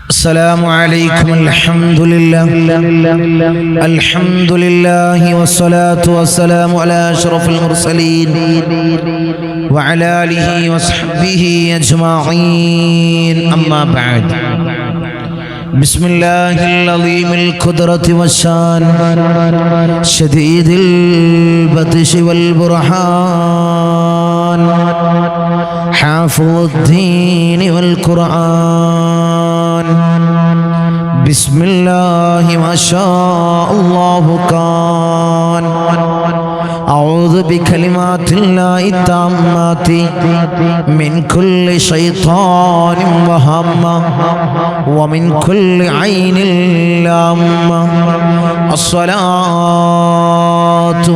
السلام عليكم. الحمد لله والصلاة والسلام على أشرف المرسلين وعلى آله وصحبه أجمعين. أما بعد، بسم الله العظيم القدرة والشان شديد البطش والبرهان حافظ الدين والقرآن. بسم الله ما شاء الله كان. أعوذ بكلمات الله التامات من كل شيطان وهمة ومن كل عين لامة. الصلاة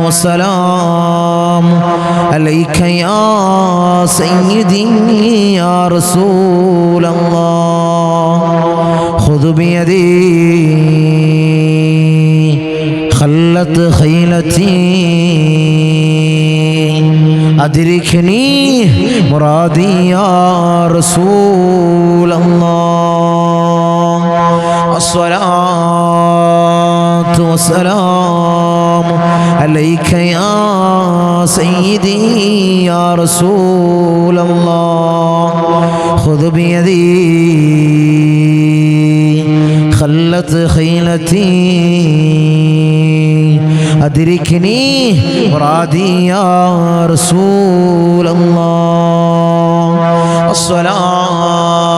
والسلام عليك يا سيدي يا رسول الله. خذ بيدي خلت خيلتي أدركني مرادي يا رسول الله. الصلاة والسلام عليك يا سيدي يا رسول الله. خذ بيدي خلت خيلتي أدركني مرادي يا رسول الله. الصلاة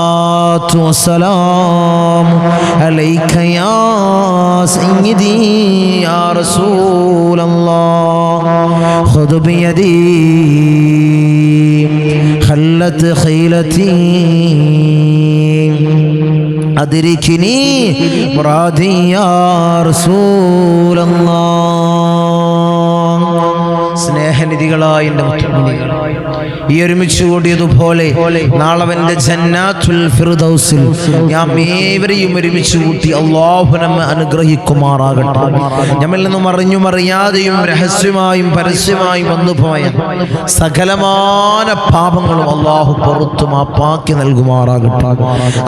والسلام عليك يا سيدي يا رسول الله. خذ بيدي خلت خيلتي أدركني مرادي يا رسول الله. സ്നേഹനിധികളായ എൻ്റെ മുത്തുമണികൾ, ഈ ഒരുമിച്ച് കൂടിയതുപോലെ നാളെ എൻ്റെ ജന്നാത്തുൽ ഫിർദൗസിൽ ഞാൻ ഏവരെയും ഒരുമിച്ച് കൂട്ടി അല്ലാഹു നമ്മെ അനുഗ്രഹിക്കുമാറാകട്ടെ. നമ്മിൽ നിന്നും അറിഞ്ഞും അറിയാതെയും രഹസ്യമായും പരസ്യമായും വന്നുപോയ സകലമാന പാപങ്ങളും അല്ലാഹു പുറത്തു മാപ്പാക്കി നൽകുമാറാകട്ടെ.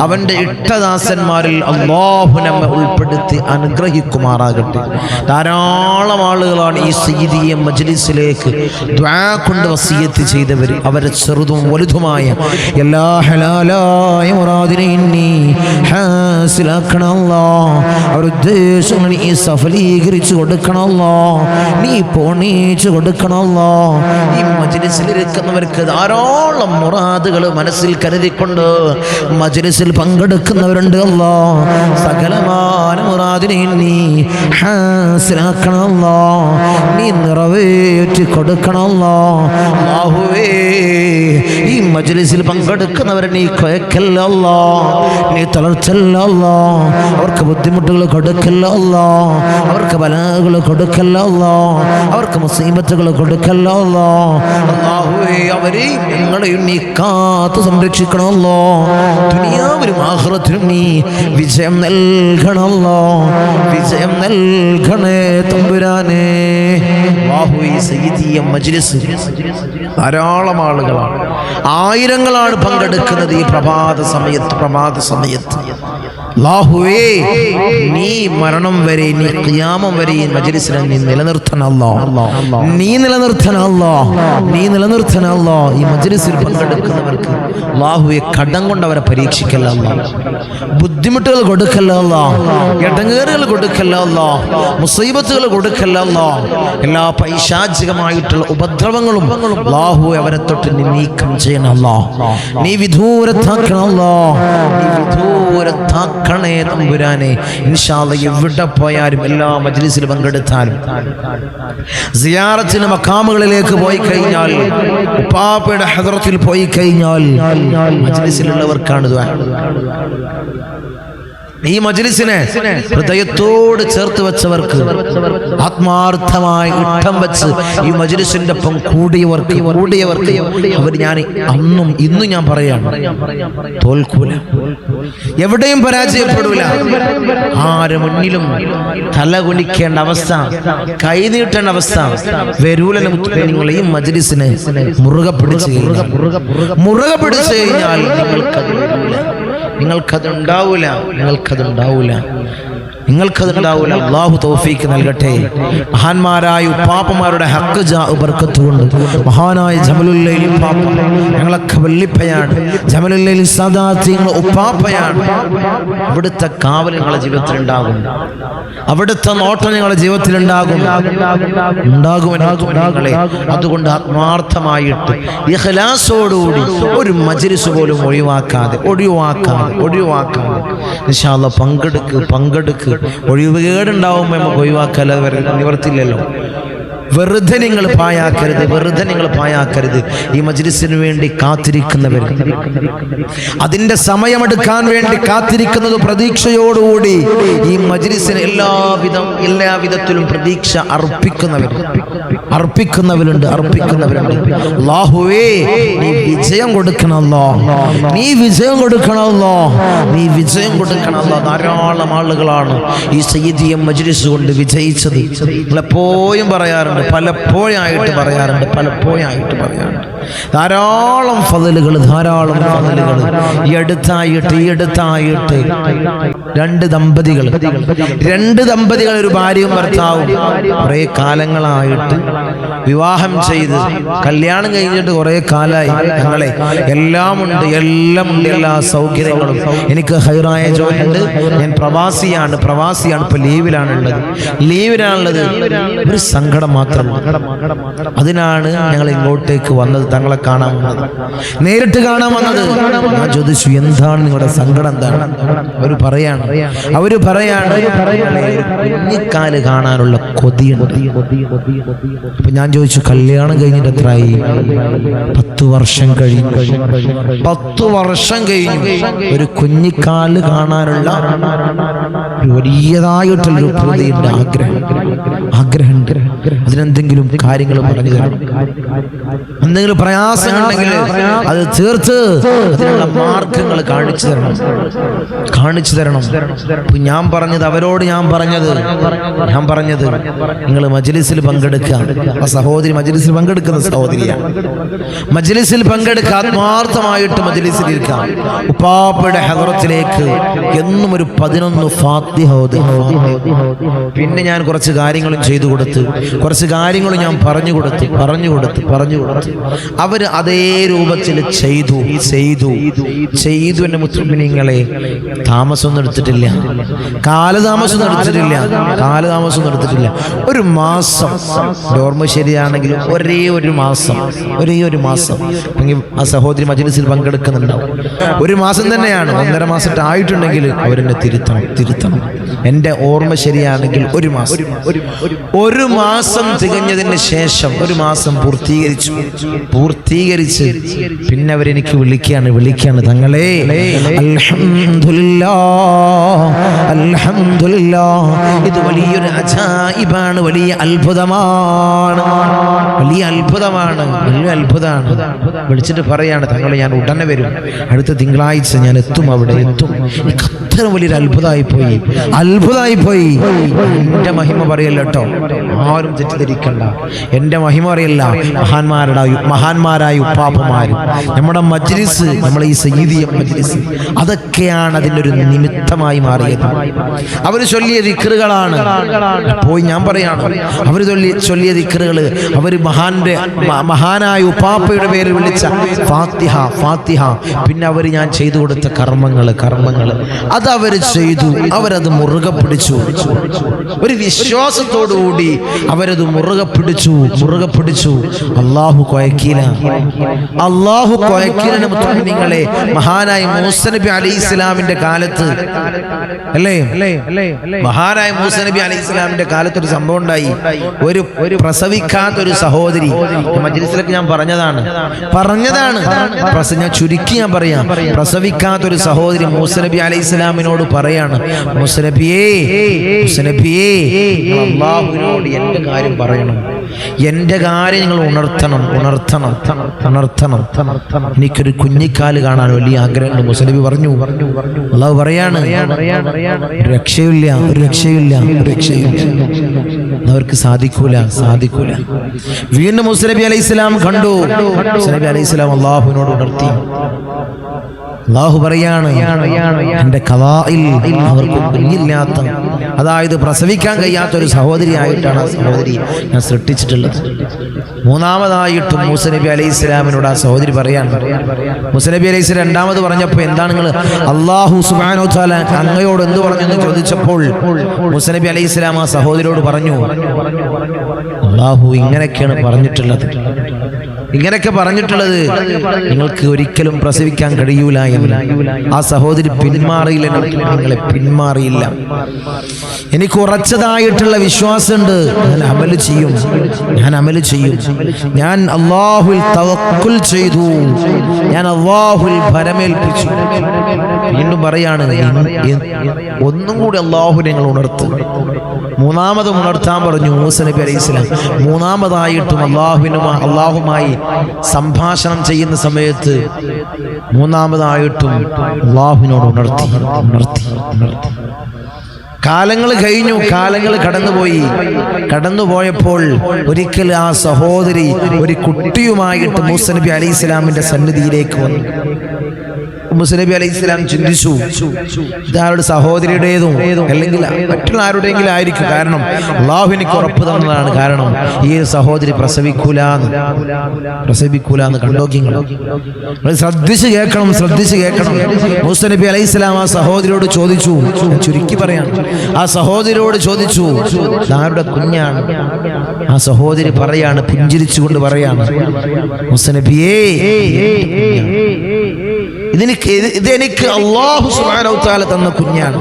അവൻ്റെ ഇഷ്ടദാസന്മാരിൽ അല്ലാഹു നമ്മെ ഉൾപ്പെടുത്തി അനുഗ്രഹിക്കുമാറാകട്ടെ. ധാരാളം ആളുകളാണ് ഈ സയ്യിദിയ മജ്ലിസിലേക്ക് ദുആ കൊണ്ട് വസിയത്ത് ചെയ്തവർ. അവരെ ചെറുതും വലുതുമായ എല്ലാ ഹലാലായ മുറാദിനെയും നീ ഹാസിലാക്കണമല്ലോ. അവരുടെ ഉദ്ദേശങ്ങൾ നീ സഫലീകരിച്ചു കൊടുക്കണമല്ലോ. നീ പോണീച്ചു കൊടുക്കണമല്ലോ. ഈ മജ്ലിസിലിരിക്കുന്നവർക്ക് ധാരാളം മുറാദുകൾ മനസ്സിൽ കരുതിക്കൊണ്ട് മജ്ലിസിൽ പങ്കെടുക്കുന്നവരുണ്ട്. അല്ലോ, സകലമായ മുറാദിനെയും നീ ഹാസിലാക്കണമല്ലോ. നീ നിറവേറ്റി കൊടുക്കണമല്ലോ. അല്ലാഹുവേ, ഈ മജ്ലിസിൽ പങ്കെടുക്കുന്നവരെ നീ കൊയക്കല്ലോ, നീ തളർച്ചല്ലോ. അവർക്ക് ബുദ്ധിമുട്ടുകൾ കൊടുക്കല്ലോ, അവർക്ക് ബലാകൾ കൊടുക്കല്ലോ, അവർക്ക് മുസീബത്തുകൾ കൊടുക്കല്ലോ. അല്ലാഹുവേ, അവരെയും നിങ്ങളെയും നീ കാത്തു സംരക്ഷിക്കണമല്ലോ. ദുനിയാവിലും ആഖിറത്തിലും നീ വിജയം നൽകണമല്ലോ. വിജയം നൽകണേ തമ്പുരാനേ. അല്ലാഹുവേ, സയ്യിദിയ മജ്ലിസ് ധാരാളം ആളുകളാണ്, ആയിരങ്ങളാണ് പങ്കെടുക്കുന്നത് ഈ പ്രഭാത സമയത്ത്. അല്ലാഹുവേ, നീ മരണം വരെ, നീ ഖിയാമം വരെ ഈ മജ്ലിസിനെ നീ നിലനിർത്തണമല്ലോ. നീ നിലനിർത്തണമല്ലോ. ഈ മജ്ലിസിൽ പങ്കെടുക്കുന്നവർക്ക് അല്ലാഹുവേ കടം കൊണ്ട് അവരെ പരീക്ഷിക്കല്ലോ. ബുദ്ധിമുട്ടുകൾ കൊടുക്കല്ലോ, ഇടങ്ങേറുകൾ കൊടുക്കല്ലോ, മുസീബത്തുകൾ കൊടുക്കല്ലോ. എല്ലാ പൈശാചികമായിട്ടുള്ള ഉപദ്രവങ്ങളും അല്ലാഹുവേ അവരെ തൊട്ട് നീ നീക്കം ചെയ്യണമല്ലോ. നീ വിദൂരത്താക്കണമല്ലോ. നീ വിദൂരത്താക്കണേ തമ്പുരാനെ. ഇൻഷാ അല്ലാഹ് എവിടെ പോയാലും, എല്ലാ മജ്ലിസിൽ പങ്കെടുത്താലും, സിയാറത്തിന് മഖാമുകളിലേക്ക് പോയി കഴിഞ്ഞാൽ, ഉപ്പാപ്പയുടെ ഹദ്റത്തിൽ പോയി കഴിഞ്ഞാൽ മജ്ലിസിലുള്ളവർക്കാണ് ദുആ. ഈ മജ്ലിസിനെ ഹൃദയത്തോട് ചേർത്ത് വെച്ചവർക്ക്, ആത്മാർത്ഥമായി ഇഷ്ടം വെച്ച് ഈ മജ്ലിസിന്റെ ഒപ്പം കൂടിയവർക്ക് അവർ ഞാൻ അന്നും ഇന്നും ഞാൻ പറയാണ്, തോൽക്കൂല, എവിടെയും പരാജയപ്പെടൂല. ആര് മുന്നിലും തല കുനിക്കേണ്ട അവസ്ഥ, കൈനീട്ടേണ്ട അവസ്ഥ വരൂല. നിങ്ങൾ ഈ മജ്ലിസിനെ മുറുകെ പിടിച്ച് കഴിഞ്ഞാൽ നിങ്ങൾക്കതുണ്ടാവൂല. അല്ലാഹു തൗഫീഖ് നൽകട്ടെ. മഹാന്മാരായ ഉപ്പാപ്പമാരുടെ ഹക്ക് ബർക്കത്തുകൊണ്ട് മഹാനായ ജമലുല്ലൈൽ ഉപ്പാപ്പ ഞങ്ങളൊക്കെ വല്ലിപ്പയാണ്. ജമലുല്ലൈൽ സാദാത്ത് ഉപ്പാപ്പയാണ്. അവിടുത്തെ കാവൽ നിങ്ങളുടെ ജീവിതത്തിലുണ്ടാകും, അവിടുത്തെ നോട്ടം നിങ്ങളുടെ ജീവിതത്തിലുണ്ടാകും. അതുകൊണ്ട് ആത്മാർത്ഥമായിട്ട് ഇഖ്ലാസോടുകൂടി ഒരു മജ്ലിസ് പോലും ഒഴിവാക്കാതെ ഇൻഷാ അല്ലാഹ് പങ്കെടുക്ക്. ഒഴിവുകേടുണ്ടാവുമ്പോൾ നമുക്ക് ഒഴിവാക്കാതെ നിവർത്തില്ലല്ലോ. വെറുതെ നിങ്ങൾ പായാക്കരുത്. ഈ മജ്ലിസിന് വേണ്ടി കാത്തിരിക്കുന്നവർ, അതിന്റെ സമയമെടുക്കാൻ വേണ്ടി കാത്തിരിക്കുന്നത് പ്രതീക്ഷയോടുകൂടി ഈ മജ്ലിസിന് എല്ലാവിധത്തിലും പ്രതീക്ഷ അർപ്പിക്കുന്നവരുണ്ട്. അല്ലാഹുവേ, നീ വിജയം കൊടുക്കണമല്ലോ. ധാരാളം ആളുകളാണ് ഈ സയ്യിദിയ മജ്ലിസ് കൊണ്ട് വിജയിച്ചത്. നിങ്ങളെപ്പോഴും പറയാറുണ്ട്, പലപ്പോഴായിട്ട് പറയാറുണ്ട്. ധാരാളം ഫضലുകൾ. ഈ അടുത്തായിട്ട് രണ്ട് ദമ്പതികൾ ഒരു ഭാര്യയും ഭർത്താവും കുറെ കാലങ്ങളായിട്ട് വിവാഹം ചെയ്ത് കല്യാണം കഴിഞ്ഞിട്ട് കുറെ കാലമായി. ഞങ്ങളെ എല്ലാം ഉണ്ട്, എല്ലാ സൗകര്യങ്ങളും. എനിക്ക് ഹൈറായ ജോലിയുണ്ട്. ഞാൻ പ്രവാസിയാണ്. ഇപ്പൊ ലീവിലാണുള്ളത്. ഒരു സങ്കടം മാത്രം. അതിനാണ് ഞങ്ങൾ ഇങ്ങോട്ടേക്ക് വന്നത്, തങ്ങളെ കാണാൻ വന്നത്, നേരിട്ട് കാണാൻ വന്നത്. ഞാൻ ചോദിച്ചു, എന്താണ് നിങ്ങളുടെ സങ്കടം, എന്താണ്? അവര് പറയാണ് കുഞ്ഞിക്കാല് കാണാനുള്ള കൊതിയുണ്ട്. അപ്പൊ ഞാൻ ചോദിച്ചു, കല്യാണം കഴിഞ്ഞിട്ട് എത്രയായി? 10 വർഷം കഴിഞ്ഞു. 10 വർഷം കഴിഞ്ഞു. ഒരു കുഞ്ഞിക്കാല് കാണാനുള്ള വലിയതായിട്ടുള്ളൊരു കൊതിയുണ്ട്, ആഗ്രഹമുണ്ട്. അതിനെന്തെങ്കിലും കാര്യങ്ങൾ പറഞ്ഞു തരണം. എന്തെങ്കിലും പ്രയാസമുണ്ടെങ്കിൽ അത് തീർത്ത് അതിനുള്ള മാർഗങ്ങൾ കാണിച്ചു തരണം. ഞാൻ പറഞ്ഞത് അവരോട് ഞാൻ പറഞ്ഞത് നിങ്ങൾ മജ്ലിസിൽ പങ്കെടുക്കുക. ആ സഹോദരി മജ്ലിസിൽ പങ്കെടുക്കുന്ന സഹോദരിയാണ്. മജ്ലിസിൽ പങ്കെടുക്കുക, ആത്മാർത്ഥമായിട്ട് മജ്ലിസിൽ ഇരിക്കാം. ഉപ്പാപ്പയുടെ ഹദറത്തിലേക്ക് എന്നും ഒരു 11 ഫാത്തിഹ ഓതി. പിന്നെ ഞാൻ കുറച്ച് കാര്യങ്ങളും ചെയ്തു കൊടുത്ത്, കുറച്ച് കാര്യങ്ങളും ഞാൻ പറഞ്ഞു കൊടുത്ത് അവര് അതേ രൂപത്തിൽ ചെയ്തു. എന്റെ മുസ്ലിമീങ്ങളെ, താമസമൊന്നും എടുത്തിട്ടില്ല, കാലതാമസം എടുത്തിട്ടില്ല. ഒരു മാസം, ഓർമ്മ ശരിയാണെങ്കിൽ ഒരേ ഒരു മാസം ആ സഹോദരി മജ്ലിസിൽ പങ്കെടുക്കുന്നുണ്ടാവും. ഒരു മാസം തന്നെയാണ്, 1.5 മാസം ആയിട്ടുണ്ടെങ്കിൽ അവരെന്നെ തിരുത്തണം. എന്റെ ഓർമ്മ ശരിയാണെങ്കിൽ ഒരു മാസം തികഞ്ഞതിന് ശേഷം, ഒരു മാസം പൂർത്തീകരിച്ച് പിന്നെ അവരെനിക്ക് വിളിക്കാണ്, തങ്ങളെ അൽഹംദുലില്ലാഹ്, ഇത് വലിയൊരു അജായിബാണ്, വലിയ അത്ഭുതമാണ്. വിളിച്ചിട്ട് പറയാണ്, തങ്ങളെ ഞാൻ ഉടനെ വരും, അടുത്ത തിങ്കളാഴ്ച ഞാൻ എത്തും. അത്ര വലിയൊരു അത്ഭുതമായി പോയി. എന്റെ മഹിമ പറയല്ല കേട്ടോ, ആരും തെറ്റിദ്ധരിക്കണ്ട. എന്റെ മഹിമ അറിയില്ല. മഹാന്മാരായ ഉപ്പാപ്പമാരും നമ്മുടെ മജ്ലിസ്, നമ്മളെ ഈ സയ്യിദിയ മജ്ലിസ്, അതൊക്കെയാണ് അതിൻ്റെ ഒരു നിമിത്തമായി മാറിയത്. അവർ ചൊല്ലിയ ദിക്റുകളാണ്. പോയി ഞാൻ പറയാണ്, അവർ ചൊല്ലിയ ദിക്റുകൾ, അവർ മഹാനായ ഉപ്പാപ്പയുടെ പേരിൽ വിളിച്ച ഫാത്തിഹ, പിന്നെ അവർ ഞാൻ ചെയ്തു കൊടുത്ത കർമ്മങ്ങൾ അതവർ ചെയ്തു. അവരത് മുറുകെ പിടിച്ചു. ഒരു വിശ്വാസത്തോടുകൂടി അവരത് മുറുകെ പിടിച്ചു. അല്ലാഹു കൊയക്കീല. മുഅ്മിനീങ്ങളെ, മഹാനായ മൂസ നബി അലൈഹിസ്സലാമിന്റെ കാലത്ത് അല്ലേ? മഹാനായ മൂസ നബി അലൈഹി ഇസ്ലാമിന്റെ കാലത്ത് ഒരു സംഭവം ഉണ്ടായി. ഒരു പ്രസവിക്കാത്തൊരു സഹോദരി, മജ്ലിസിലൊക്കെ ഞാൻ പറഞ്ഞതാണ്, ഞാൻ ചുരുക്കി ഞാൻ പറയാം. പ്രസവിക്കാത്തൊരു സഹോദരി മൂസ നബി അലൈഹി ഇസ്ലാമിനോട് പറയാണ്, മൂസ നബിയേ അല്ലാഹുവിനോട് എന്റെ കാര്യം പറയണം, എന്റെ കാര്യം നിങ്ങൾ ഉണർത്തണം. എനിക്കൊരു കുഞ്ഞിക്കാല് കാണാൻ വലിയ ആഗ്രഹമുണ്ട്. മൂസ നബി പറഞ്ഞു. അല്ലാഹു പറയാണ്, രക്ഷയില്ല. അവർക്ക് സാധിക്കൂല. വീണ്ടും മൂസ നബി അലൈഹി ഇസ്ലാം കണ്ടു. മൂസ നബി അലൈഹി ഇസ്ലാം അല്ലാഹുവിനോട് ഉണർത്തി. അല്ലാഹു പറയാണ്, എന്റെ ഖദാഇൽ അവർക്ക് കുഞ്ഞില്ലാത്ത, അതായത് പ്രസവിക്കാൻ കഴിയാത്ത ഒരു സഹോദരിയായിട്ടാണ് ആ സഹോദരി ഞാൻ സൃഷ്ടിച്ചിട്ടുള്ളത്. മൂന്നാമതായിട്ടും മൂസ നബി അലൈഹി ഇസ്ലാമിനോട് ആ സഹോദരി പറയാണ്. മൂസ നബി അലൈഹി ഇസ്ലാം രണ്ടാമത് പറഞ്ഞപ്പോൾ എന്താണ് നിങ്ങൾ അല്ലാഹു സുബ്ഹാനഹു വ തആല അങ്ങയോട് എന്ത് പറഞ്ഞെന്ന് ചോദിച്ചപ്പോൾ മൂസ നബി അലൈഹി ഇസ്ലാം ആ സഹോദരിയോട് പറഞ്ഞു, അല്ലാഹു ഇങ്ങനെയൊക്കെയാണ് പറഞ്ഞിട്ടുള്ളത്, നിങ്ങൾക്ക് ഒരിക്കലും പ്രസവിക്കാൻ കഴിയൂല എന്ന്. ആ സഹോദരി പിന്മാറിയില്ല. എനിക്ക് ഉറച്ചതായിട്ടുള്ള വിശ്വാസമുണ്ട്, ഞാൻ അമല് ചെയ്യും. ഞാൻ അല്ലാഹുവിൽ തവക്കുൽ ചെയ്തു, ഞാൻ അല്ലാഹുവിൽ ഭരമേൽപ്പിച്ചു. വീണ്ടും പറയാണ്, ഒന്നും കൂടി അല്ലാഹു നിങ്ങൾ ഉണർത്തും. മൂന്നാമതും ഉണർത്താൻ പറഞ്ഞു മൂസ നബി അലൈഹി ഇസ്ലാം. മൂന്നാമതായിട്ടും അല്ലാഹുമായി സംഭാഷണം ചെയ്യുന്ന സമയത്ത് മൂന്നാമതായിട്ടും അല്ലാഹുവിനോട് ഉണർത്തി. കാലങ്ങൾ കഴിഞ്ഞു, കാലങ്ങൾ കടന്നുപോയപ്പോൾ ഒരിക്കൽ ആ സഹോദരി ഒരു കുട്ടിയുമായിട്ട് മൂസ നബി അലൈഹി ഇസ്ലാമിന്റെ സന്നിധിയിലേക്ക് വന്നു. മൂസ നബി അലൈഹി ഇസ്ലാം ചിന്തിച്ചു, ഇതാരുടെ സഹോദരിയുടേതും അല്ലെങ്കിൽ മറ്റുള്ള ആരുടെയെങ്കിലും ആയിരിക്കും. കാരണം അല്ലാഹു എനിക്ക് ഉറപ്പ് തന്നതാണ്, കാരണം ഈ സഹോദരി പ്രസവിക്കൂലെന്ന് കണ്ടോക്കി. ശ്രദ്ധിച്ച് കേൾക്കണം. മൂസ നബി അലൈഹി ഇസ്ലാം ആ സഹോദരിയോട് ചോദിച്ചു, ചുരുക്കി പറയാണ്, ആ സഹോദരിയോട് ചോദിച്ചു, ആരുടെ കുഞ്ഞാണ്? ആ സഹോദരി പറയാണ്, പുഞ്ചിരിച്ചുകൊണ്ട് പറയാണ്, മൂസ നബിയേ ഇതെനിക്ക് അല്ലാഹു സുബ്ഹാനഹു വ തആല തന്ന കുഞ്ഞാണ്.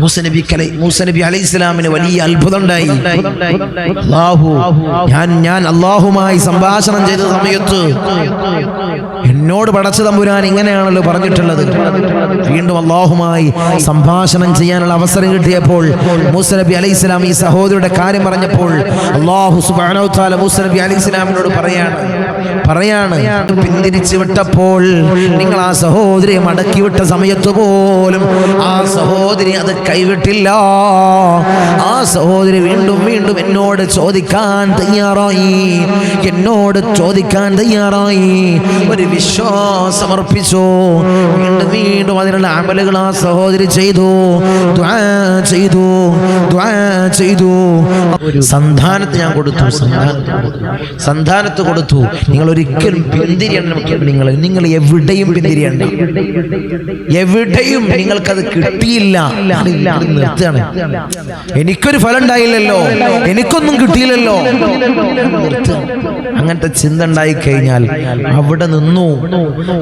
മൂസ നബി അലൈഹി ഇസ്ലാമിന് വലിയ അത്ഭുതം ഉണ്ടായി. ഞാൻ അല്ലാഹുമായി സംഭാഷണം ചെയ്ത സമയത്ത് എന്നോട് പടച്ച തമ്പുരാൻ ഇങ്ങനെയാണല്ലോ പറഞ്ഞിട്ടുള്ളത്. വീണ്ടും അല്ലാഹുമായി സംഭാഷണം ചെയ്യാനുള്ള അവസരം കിട്ടിയപ്പോൾ മൂസ നബി അലൈഹി ഇസ്ലാം ഈ സഹോദരിയുടെ കാര്യം പറഞ്ഞപ്പോൾ അല്ലാഹു സുബ്ഹാനഹു വ തആല മൂസ നബി അലൈഹി ഇസ്ലാമിനോട് പറയാണ്, പിന്തിരിച്ചു വിട്ടപ്പോൾ നിങ്ങൾ ആ സഹോദരിയെ മടക്കി വിട്ട സമയത്ത് പോലും ആ സഹോദരി അത് കൈവിട്ടില്ല. ആ സഹോദരി വീണ്ടും എന്നോട് ചോദിക്കാൻ തയ്യാറായി, ഒരു വിശ്വാസം അർപ്പിച്ചു. വീണ്ടും അതിനുള്ള അമലുകൾ ആ സഹോദരി ചെയ്തു, ദുആ ചെയ്തു. സന്താനത്ത് ഞാൻ കൊടുത്തു, സന്താനത്ത് കൊടുത്തു. നിങ്ങൾ ഒരിക്കലും പിന്തിരിയണം. നിങ്ങൾ എവിടെയും പിന്തിരിയണ്ട, എവിടെയും നിങ്ങൾക്കത് കിട്ടിയില്ല. നിർത്തുകയാണ്. എനിക്കൊരു ഫലം ഉണ്ടായില്ലല്ലോ, എനിക്കൊന്നും കിട്ടിയില്ലല്ലോ, അങ്ങനത്തെ ചിന്ത ഉണ്ടായി കഴിഞ്ഞാൽ അവിടെ നിന്നു.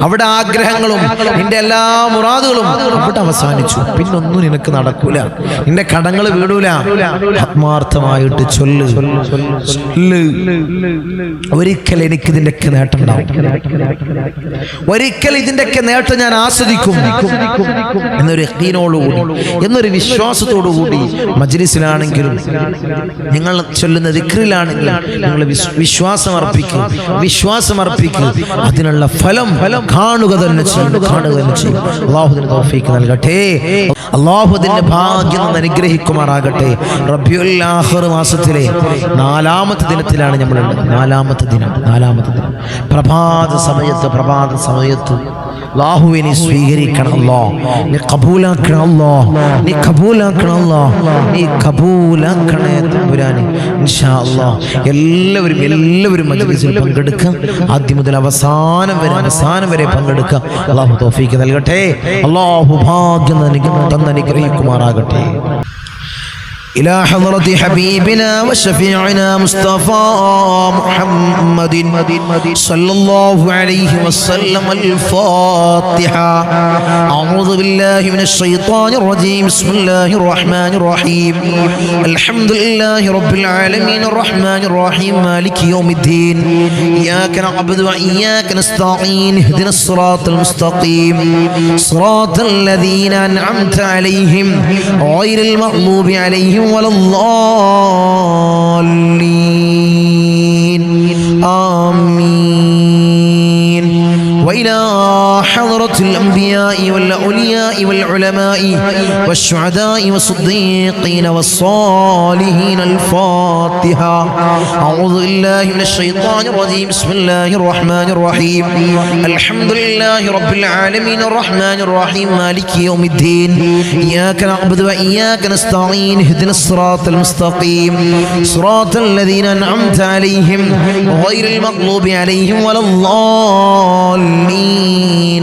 അവിടെ ആഗ്രഹങ്ങളും നിന്റെ എല്ലാ മുറാദുകളും അവിടെ അവസാനിച്ചു. പിന്നൊന്നും നിനക്ക് നടക്കൂല, നിന്റെ കടങ്ങൾ വീടൂല. ആത്മാർത്ഥമായിട്ട് ചൊല്ല്, ഒരിക്കൽ എനിക്ക് ഇതിന്റെയൊക്കെ നേട്ടം ഉണ്ടാവും, ഒരിക്കൽ ഇതിന്റെയൊക്കെ നേട്ടം ഞാൻ ആസ്വദിക്കും എന്നൊരു യഖീനോടുകൂടി, എന്നൊരു വിശ്വാസത്തോടുകൂടി മജ്ലിസിലാണെങ്കിലും നിങ്ങൾ ചൊല്ലുന്ന ദിക്റിലാണെങ്കിലും നിങ്ങൾ വിശ്വാസം അർപ്പിക്കുക. അതിനുള്ള ഫലം കാണുക തന്നെ ചെയ്യും. അല്ലാഹുവിന്റെ തൗഫീഖ് നൽകട്ടെ. അല്ലാഹു അതിന്റെ ഭാഗ്യം അനുഗ്രഹിക്കുമാറാകട്ടെ. റബീഉൽ ആഖിർ മാസത്തിലെ 4ാമത്തെ ദിനത്തിലാണ് നമ്മളുള്ളത്. 4ാമത്തെ ദിനം പ്രഭാത സമയത്ത് അല്ലാഹുവേ നീ സ്വീകരിക്കണം അല്ലാഹ്, നീ കബൂലാക്കണം അല്ലാഹ്, നീ കബൂലാക്കണേ തമ്പുരാനെ. ഇൻഷാ അല്ലാഹ് എല്ലാവരും മജ്ലിസിൽ പങ്കെടുക്കുക. ആദ്യം മുതൽ അവസാനം വരെ പങ്കെടുക്കുക. അല്ലാഹു തൗഫീഖ് നൽകട്ടെ. അല്ലാഹു ഭാഗ്യം അനുഗ്രഹിക്കുമാറാകട്ടെ. إلى حضرة حبيبنا وشفيعنا مصطفى محمد صلى الله عليه وسلم. الفاتحة. أعوذ بالله من الشيطان الرجيم. بسم الله الرحمن الرحيم. الحمد لله رب العالمين الرحمن الرحيم مالك يوم الدين. إياك نعبد وإياك نستعين. اهدنا الصراط المستقيم صراط الذين أنعمت عليهم غير المغضوب عليهم ولا الضالين. آمين. وإلى حضرة الأنبياء والأولياء والعلماء والشهداء والصديقين والصالحين. الفاتحة. أعوذ بالله من الشيطان الرجيم. بسم الله الرحمن الرحيم. الحمد لله رب العالمين الرحمن الرحيم مالك يوم الدين. إياك نعبد وإياك نستعين. اهدنا الصراط المستقيم صراط الذين أنعمت عليهم غير المغضوب عليهم ولا الضالين.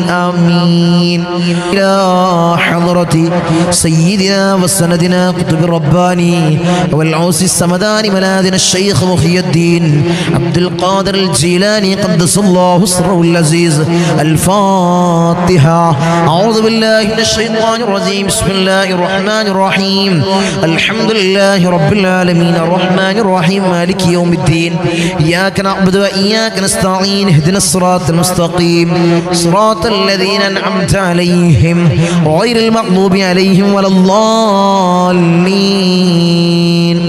آمين. إلى حضرة سيدنا وسندنا قطب الرباني والعوس السمداني ملاذنا الشيخ محي الدين عبد القادر الجيلاني قدس الله سره العزيز. الفاتحة. أعوذ بالله من الشيطان الرجيم. بسم الله الرحمن الرحيم. الحمد لله رب العالمين الرحمن الرحيم مالك يوم الدين. إياك نعبد وإياك نستعين. اهدنا الصراط المستقيم صراط الذين أنعمت عليهم غير المغضوب عليهم ولا الضالين.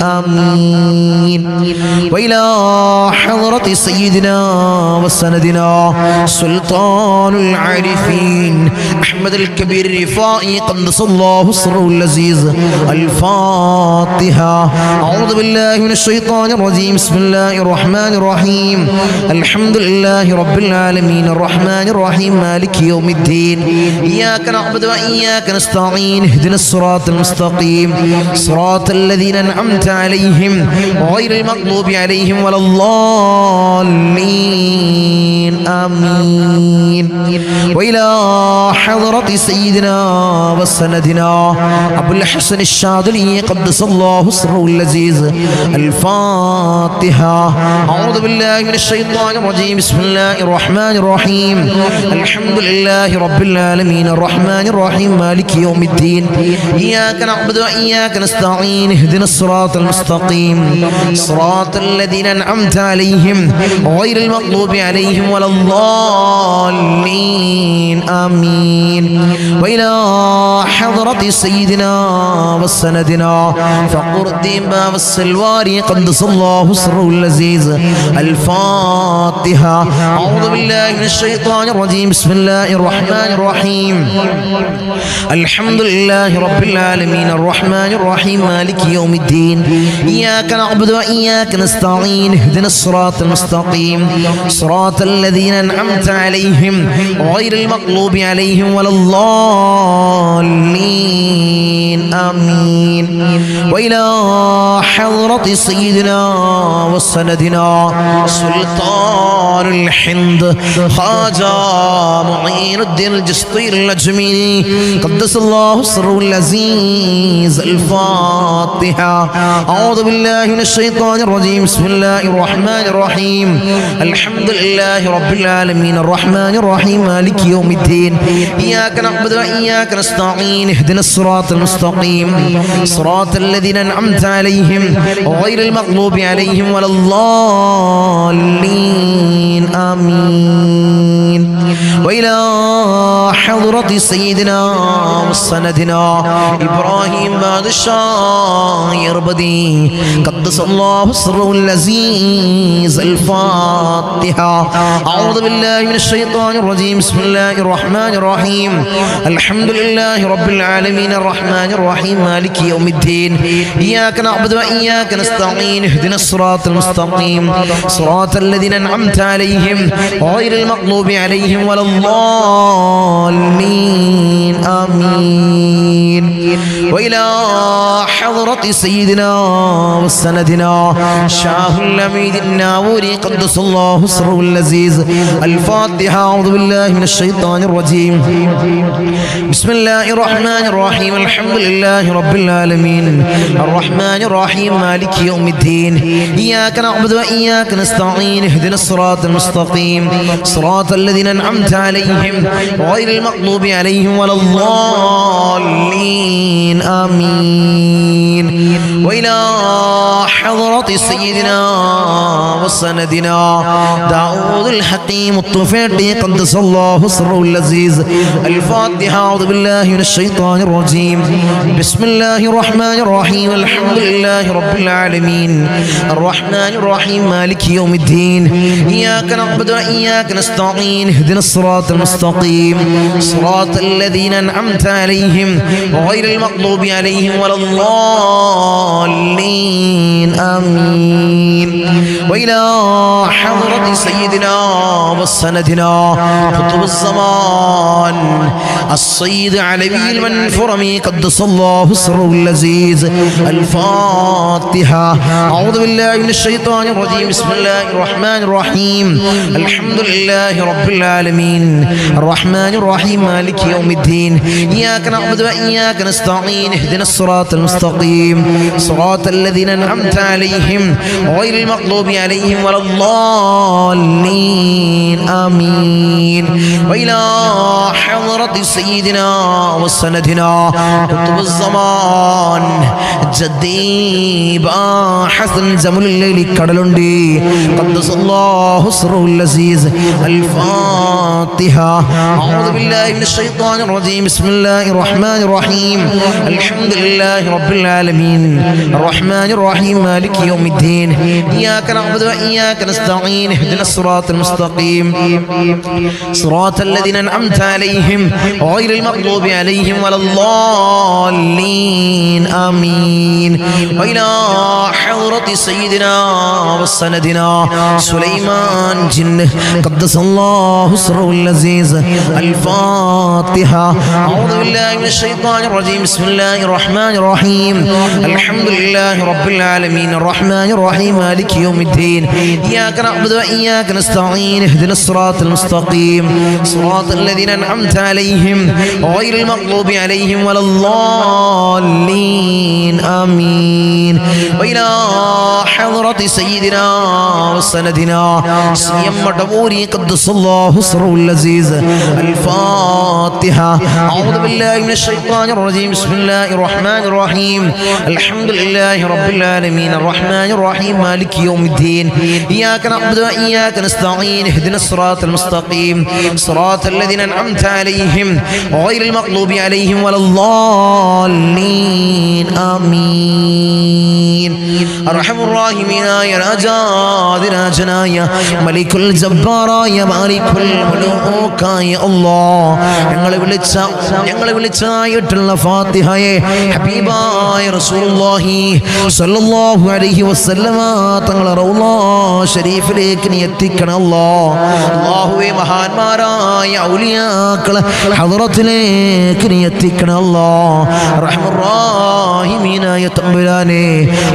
آمين. وإلى حضرة سيدنا وسندنا سلطان العارفين أحمد الكبير الرفاعي قدس الله سره العزيز. الفاتحة. أعوذ بالله من الشيطان الرجيم. بسم الله الرحمن الرحيم. الحمد لله رب العالمين الرحمن الرحيم مالك يوم الدين. إياك نعبد وإياك نستعين. اهدنا الصراط المستقيم صراط الذين أنعمت عليهم غير المغضوب عليهم ولا الضالين. آمين. وإلى حضرة سيدنا وسندنا أبو الحسن الشاذلي قدس الله سره العزيز. الفاتحة. أعوذ بالله من الشيطان الرجيم. بسم الله الرحمن الرحيم. الحمد لله رب العالمين الرحمن الرحيم مالك يوم الدين. إياك نعبد وإياك نستعين. اهدنا الصراط المستقيم صراط الذين أنعمت عليهم غير المغضوب عليهم ولا الضالين. آمين. وإلى حضرة سيدنا وسندنا فقر الدين باب السلواري قدس الله سره العزيز. الفاتحة. أعوذ بالله من الشيطان الرجيم. بسم الله الرحمن الرحيم. الحمد لله رب العالمين الرحمن الرحيم مالك يوم الدين. إياك نعبد وإياك نستعين. اهدنا الصراط المستقيم صراط الذين أنعمت عليهم غير المغضوب عليهم ولا الضالين. آمين. وإلى حضرة سيدنا وسندنا سلطان الحمد خواجة معين الدين الجسطي الأجميري قدس الله سره العزيز. الفاتحة. أعوذ بالله من الشيطان الرجيم. بسم الله الرحمن الرحيم. الحمد لله رب العالمين الرحمن الرحيم مالك يوم الدين. إياك نعبد وإياك نستعين. اهدنا الصراط المستقيم صراط الذين أنعمت عليهم غير المغضوب عليهم ولا الضالين. آمين. وإلى حضرة سيدنا وسندنا إبراهيم بادشاه يربدي قدس الله سره العزيز. الفاتحة. أعوذ بالله من الشيطان الرجيم. بسم الله الرحمن الرحيم. الحمد لله رب العالمين الرحمن الرحيم مالك يوم الدين. إياك نعبد وإياك نستعين. اهدنا الصراط المستقيم صراط الذين أنعمت عليهم غير المغضوب عليهم ولا الضالين. الضالين آمين وإلى حضرة سيدنا وسندنا شاه الأميد الناوري قدس الله سره العزيز الفاتحة أعوذ بالله من الشيطان الرجيم بسم الله الرحمن الرحيم الحمد لله رب العالمين الرحمن الرحيم مالك يوم الدين إياك نعبد وإياك نستعين اهدنا الصراط المستقيم صراط الذين أنعمت عليهم غير المغضوب عليهم ولا الضالين آمين وإلى حضرة سيدنا وسندنا داود الحكيم الطفيلي قدس الله سره العزيز الفاتحة أعوذ بالله من الشيطان الرجيم بسم الله الرحمن الرحيم الحمد لله رب العالمين الرحمن الرحيم مالك يوم الدين إياك نعبد وإياك نستعين اهدنا الصراط المستقيم صراط الذين أنعمت عليهم غير المغضوب عليهم ولا الضالين آمين وإلى حضرة سيدنا وسندنا قطب الزمان السيد علوي المنفرمي قدس الله سره العزيز الفاتحة أعوذ بالله من الشيطان الرجيم بسم الله الرحمن الرحيم الحمد لله رب العالمين الرحمن الرحيم مالك يوم الدين إياك نعبد وإياك نستعين اهدنا الصراط المستقيم صراط الذين أنعمت عليهم غير المغضوب عليهم ولا الضالين آمين وإلى حضرة سيدنا وسندنا قطب الزمان جدي حسن زمل الليل كدلندي قدس الله سره العزيز الفاتحة أعوذ بالله من الشيطان الرجيم بسم الله الرحمن الرحيم الحمد لله رب العالمين الرحمن الرحيم مالك يوم الدين إياك نعبد وإياك نستعين اهدنا الصراط المستقيم صراط الذين أنعمت عليهم غير المغضوب عليهم ولا الضالين آمين وإلى حضرة سيدنا وسندنا سليمان جن قدس الله سره العزيز الفاتحة أعوذ بالله من الشيطان الرجيم بسم الله الرحمن الرحيم الحمد لله رب العالمين الرحمن الرحيم مالك يوم الدين إياك نعبد وإياك نستعين اهدنا الصراط المستقيم صراط الذين أنعمت عليهم غير المغضوب عليهم ولا الضالين آمين وإلى حضرة سيدنا وسندنا سيم مدبوري قدس الله سره العزيز الفاتحة أعوذ بالله من الشيطان الرجيم بسم الله الرحمن الرحيم الحمد لله رب العالمين الرحمن الرحيم مالك يوم الدين إياك نعبد وإياك نستعين اهدنا الصراط المستقيم صراط الذين أنعمت عليهم غير المغضوب عليهم ولا الضالين آمين أرحم الراحمين يا راجنا يا ملك الجبار يا مالك الملوك يا الله ഞങ്ങളെ വിളിച്ചായിട്ടുള്ള ഫാത്തിഹയെ ഹബീബായ റസൂലുള്ളാഹി സ്വല്ലല്ലാഹു അലൈഹി വസല്ലമ തങ്ങളെ റൗള ശരീഫിലേക്ക് നീ എത്തിക്കണം അല്ലാഹുവേ മഹാന്മാരായ ഔലിയാക്കളെ ഹദ്റത്തിലേക്ക് നീ എത്തിക്കണം റഹ്മാനായ തമ്പുരാനെ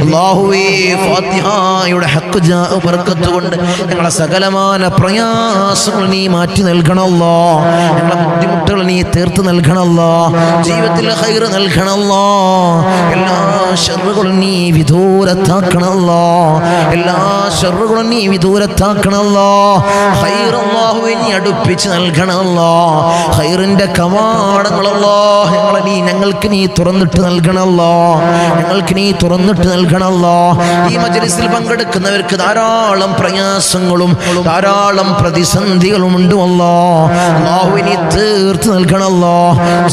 അല്ലാഹുവേ ഫാത്തിഹയുടെ ഹഖ് ജാ ബർക്കത്ത് കൊണ്ട് ഞങ്ങളെ സകലമായ പ്രയാസങ്ങൾ നീ മാറ്റി നൽകണം ഞങ്ങളെ ബുദ്ധിമുട്ടുകൾ നീ തീർത്ത് നൽകണം ജീവിതത്തിൽ ഖൈർ നൽകണം എല്ലാ ശർറുകളും നീ വിദൂരത്താക്കണം എല്ലാ ശർറുകളും നീ വിദൂരത്താക്കണം ഖൈർ അല്ലാഹുവേ നീ അടുപ്പിച്ച് നൽകണം ഖൈറിന്റെ കവാടങ്ങൾ ഞങ്ങൾക്ക് നീ തുറന്നിട്ട് നൽകണം ഞങ്ങൾക്ക് നീ തുറന്നിട്ട് നൽകണം ഈ മജ്‌ലിസിൽ പങ്കെടുക്കുന്നവർക്ക് ധാരാളം പ്രയാസങ്ങളും ധാരാളം പ്രതിസന്ധികളും ഉണ്ട് അല്ലാഹുവേ നീ തീർത്ത് നൽകണം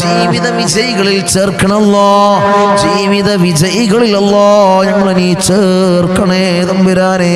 ജീവിത വിജയികളിൽ ചേർക്കണം ജീവിത വിജയികളിൽ ഞങ്ങളെ നീ ചേർക്കണേ തമ്പുരാനേ.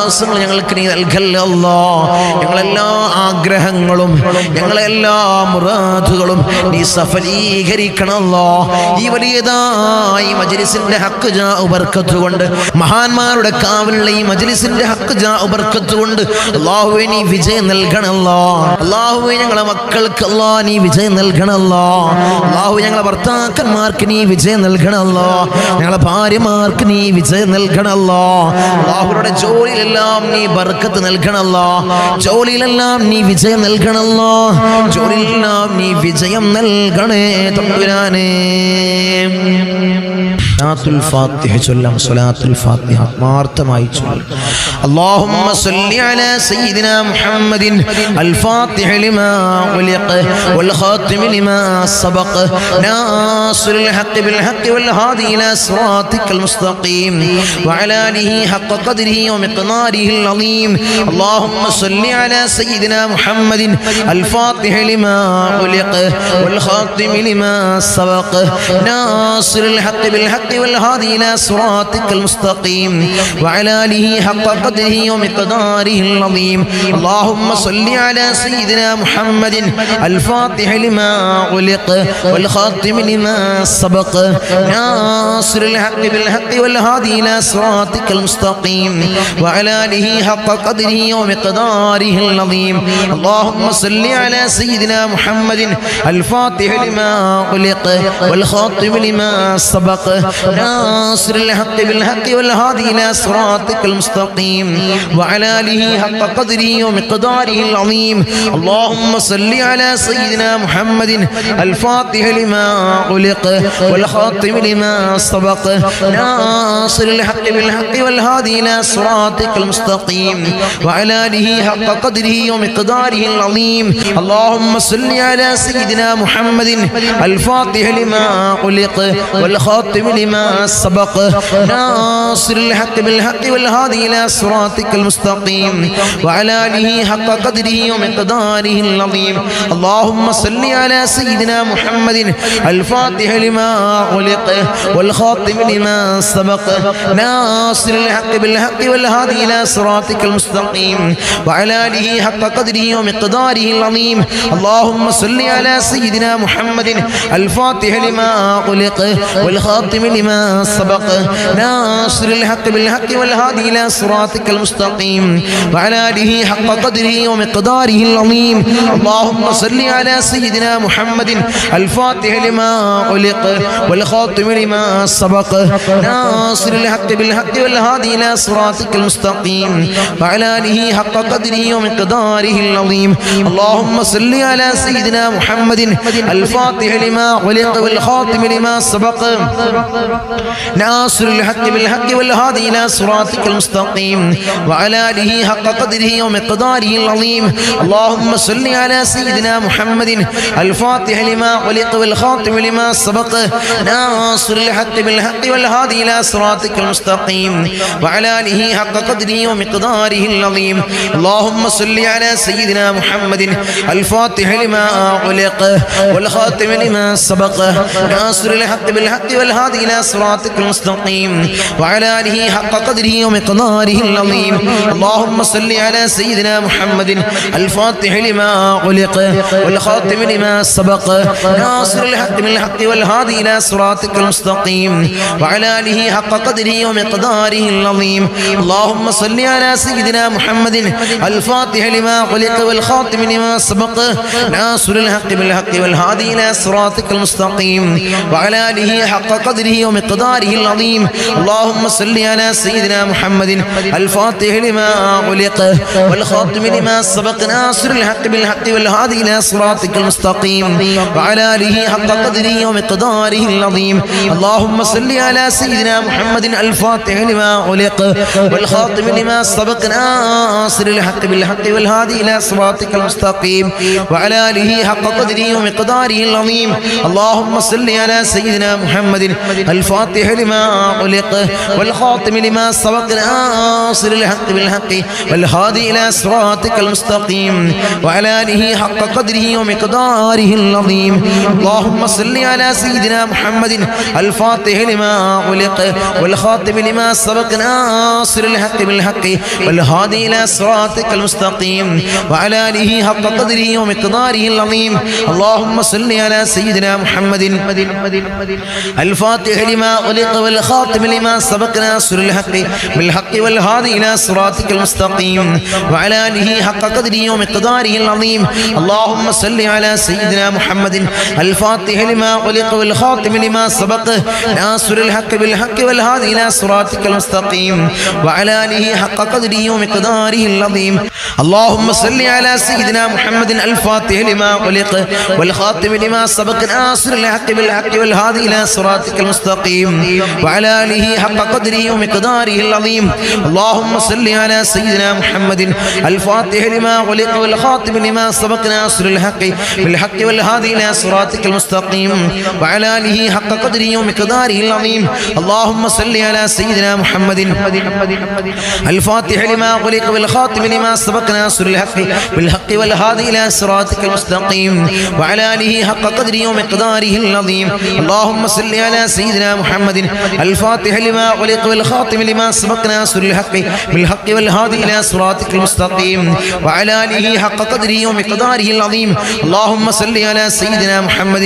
പ്രയാസങ്ങൾ ഞങ്ങൾക്ക് നീ നൽകല്ലേ അല്ലാഹ്. ഞങ്ങളെല്ലാ ആഗ്രഹങ്ങളും ഞങ്ങളെല്ലാ മുറാദുകളും നീ സഫലീകരിക്കണം അല്ലാഹ്. ഈ വലിയതായ മജ്ലിസിന്റെ ഹക്ക് ജാഉ ബർക്കത്ത് കൊണ്ട്, മഹാന്മാരുടെ കാവലുള്ള ഈ മജ്ലിസിന്റെ ഹക്ക് ജാഉ ബർക്കത്ത് കൊണ്ട് അല്ലാഹുവേ നീ വിജയം നൽകണം അല്ലാഹ്. അല്ലാഹുവേ ഞങ്ങളെ മക്കൾക്ക് അല്ലാഹ് നീ വിജയം നൽകണം അല്ലാഹ്. അല്ലാഹുവേ ഞങ്ങളെ ഭർത്താക്കന്മാർക്ക് നീ വിജയം നൽകണം അല്ലാഹ്. ഞങ്ങളെ ഭാര്യമാർക്ക് നീ വിജയം നൽകണം അല്ലാഹ്. അല്ലാഹുവിന്റെ ജോലിയിലെല്ലാം നീ ബർക്കത്ത് നൽകണം അല്ലാഹ്. ജോലിയിലെല്ലാം നീ വിജയം നൽകണം അല്ലാഹ്. ജോലിയിലെല്ലാം നീ വിജയം നൽകണേ തമ്പുരാനേ. സ്വലാത്തുൽ ഫാത്തിഹ ചൊല്ലാം. സ്വലാത്തുൽ ഫാത്തിഹ ആത്മാർത്ഥമായി ചൊല്ലാം. اللهم صل على سيدنا محمد الفاتح لما أغلق والخاتم لما سبق ناصر الحق بالحق والهادي إلى صراطك المستقيم وعلى آله حق قدره ومقداره العظيم. اللهم صل على سيدنا محمد الفاتح لما أغلق والخاتم لما سبق ناصر الحق بالحق والهادي إلى صراطك المستقيم وعلى آله حق قدره ومقداره العظيم. اللهم صل على سيدنا محمد الفاتح لما أغلق والخاتم لما سبق ناصر الحق بالحق والهادي إلى صراطك المستقيم وعلى آله حق قدره ومقداره العظيم. اللهم صل على سيدنا محمد الفاتح لما أغلق والخاتم لما سبق ناصر الحق بالحق والهادي إلى صراطك المستقيم وعلى آله حق قدره ومقداره العظيم. اللهم صل على سيدنا محمد الفاتح لما أغلق والخاتم لما سبق ناصر الحق بالحق والهادي إلى صراطك المستقيم وعلى آله حق قدره ومقداره العظيم. اللهم صل على سيدنا محمد الفاتح لما أغلق والخاتم لما سبق ناصر الحق بالحق والهادي إلى صراطك المستقيم وعلى آله حق قدره ومقداره العظيم. اللهم صل على سيدنا محمد الفاتح لما أغلق والخاتم لما سبق ناصر الحق بالحق والهادي إلى صراطك المستقيم وعلى آله حق قدره ومقداره العظيم. اللهم صل على سيدنا محمد الفاتح لما أغلق والخاتم لما سبق ناصر الحق بالحق والهادي إلى صراطك المستقيم وعلى آله حق قدره ومقداره العظيم. اللهم صل على سيدنا محمد الفاتح لما أغلق والخاتم لما سبق ناصر الحق بالحق والهادي إلى صراطك المستقيم وعلى آله حق قدره ومقداره العظيم. اللهم صل على سيدنا محمد الفاتح لما أغلق والخاتم لما سبق ناصر الحق بالحق والهادي إلى صراطك المستقيم وعلى آله حق قدره ومقداره العظيم. اللهم صل على سيدنا محمد الفاتح لما أغلق والخاتم لما سبق ناصر الحق بالحق والهادي إلى صراطك المستقيم وعلى آله حق قدره ومقداره العظيم. اللهم صل على سيدنا محمد الفاتح لما أغلق والخاتم لما سبق ناصر الحق بالحق والهادي إلى صراطك المستقيم وعلى آله حق قدره ومقداره العظيم. اللهم صل على سيدنا محمد الفاتح لما أغلق والخاتم لما سبق ناصر الحق بالحق والهادي إلى صراطك المستقيم وعلى آله حق قدره ومقداره العظيم. اللهم صل على سيدنا محمد الفاتح لما أغلق والخاتم لما سبق ناصر الحق بالحق والهادي إلى صراطك المستقيم وعلى آله حق قدره ومقداره العظيم. اللهم صل على سيدنا محمد الفاتح لما أغلق والخاتم لما سبق ناصر الحق بالحق والهادي إلى صراطك المستقيم وعلى آله حق قدره ومقداره العظيم. اللهم صل على سيدنا محمد الفاتح لما أغلق والخاتم لما سبق ناصر الحق بالحق والهادي إلى صراطك المستقيم وعلى آله حق قدره ومقداره العظيم. اللهم صل على سيدنا محمد الفاتح لما أغلق والخاتم لما سبق ناصر الحق بالحق والهادي إلى صراطك المستقيم وعلى آله حق قدره ومقداره العظيم. اللهم صل على سيدنا محمد الفاتح لما أغلق والخاتم لما سبق ناصر الحق بالحق والهادي إلى صراطك المستقيم وعلى آله حق قدره ومقداره العظيم. اللهم صل على سيدنا محمد الفاتح لما أغلق والخاتم لما سبق ناصر الحق بالحق والهادي إلى صراطك المستقيم وعلى آله حق قدره ومقداره العظيم. اللهم صل على سيدنا محمد الفاتح لما أغلق والخاتم لما سبق ناصر الحق بالحق والهادي إلى صراطك المستقيم وعلى آله حق قدره ومقداره العظيم. اللهم صل على سيدنا محمد الفاتح لما أغلق والخاتم لما سبق ناصر الحق بالحق والهادي إلى صراطك المستقيم وعلى آله حق قدره ومقداره العظيم. اللهم صل على سيدنا محمد الفاتح لما أغلق والخاتم لما سبق ناصر الحق بالحق والهادي إلى صراطك المستقيم وعلى آله حق قدره ومقداره العظيم. اللهم صل على سيدنا محمد الفاتح لما أغلق والخاتم لما سبق ناصر الحق بالحق والهادي إلى صراطك المستقيم وعلى آله حق قدره ومقداره العظيم. اللهم صل على سيدنا محمد الفاتح لما أغلق والخاتم لما سبق ناصر الحق بالحق والهادي إلى صراطك المستقيم وعلى آله حق قدره ومقداره العظيم. اللهم صل على سيدنا محمد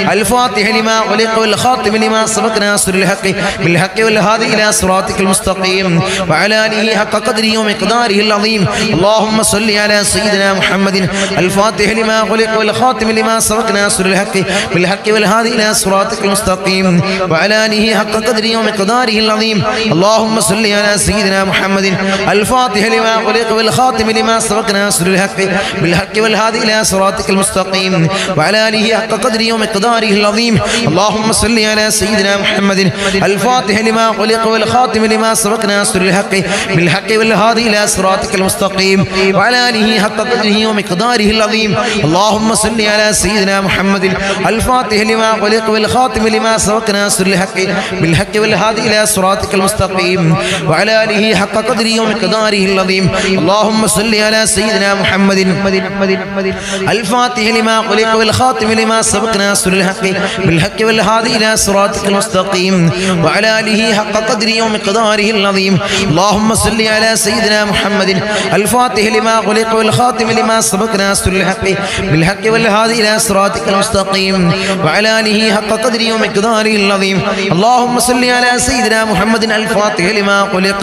الفاتح لما أغلق والخاتم لما سبق ناصر الحق بالحق والهادي إلى صراطك المستقيم وعلى آله حق قدره ومقداره العظيم. اللهم صل على سيدنا محمد الفاتح لما أغلق والخاتم لما سبق ناصر الحق بالحق والهادي إلى صراطك المستقيم وعلى آله حق قدره ومقداره العظيم. اللهم صل على سيدنا محمد الفاتح لما أغلق والخاتم لما سبق ناصر الحق بالحق والهادي إلى صراطك المستقيم وعلى آله حق قدره ومقداره العظيم. اللهم صل على سيدنا محمد الفاتح لما أغلق والخاتم لما سبق ناصر الحق بالحق والهادي إلى صراطك المستقيم وعلى آله حق قدره ومقداره العظيم. اللهم صل على سيدنا محمد الفاتح لما أغلق والخاتم لما سبق ناصر الحق بالحق والهادي إلى صراطك المستقيم وعلى آله حق قدره ومقداره العظيم. اللهم صل على سيدنا محمد الفاتح لما أغلق والخاتم لما سبق ناصر الحق بالحق والهادي إلى صراطك المستقيم وعلى آله حق قدره ومقداره العظيم. اللهم صل على سيدنا محمد الفاتح لما أغلق والخاتم لما سبق ناصر الحق بالحق والهادي إلى صراطك المستقيم وعلى آله حق قدره ومقداره العظيم. اللهم صل على سيدنا محمد الفاتح لما أغلق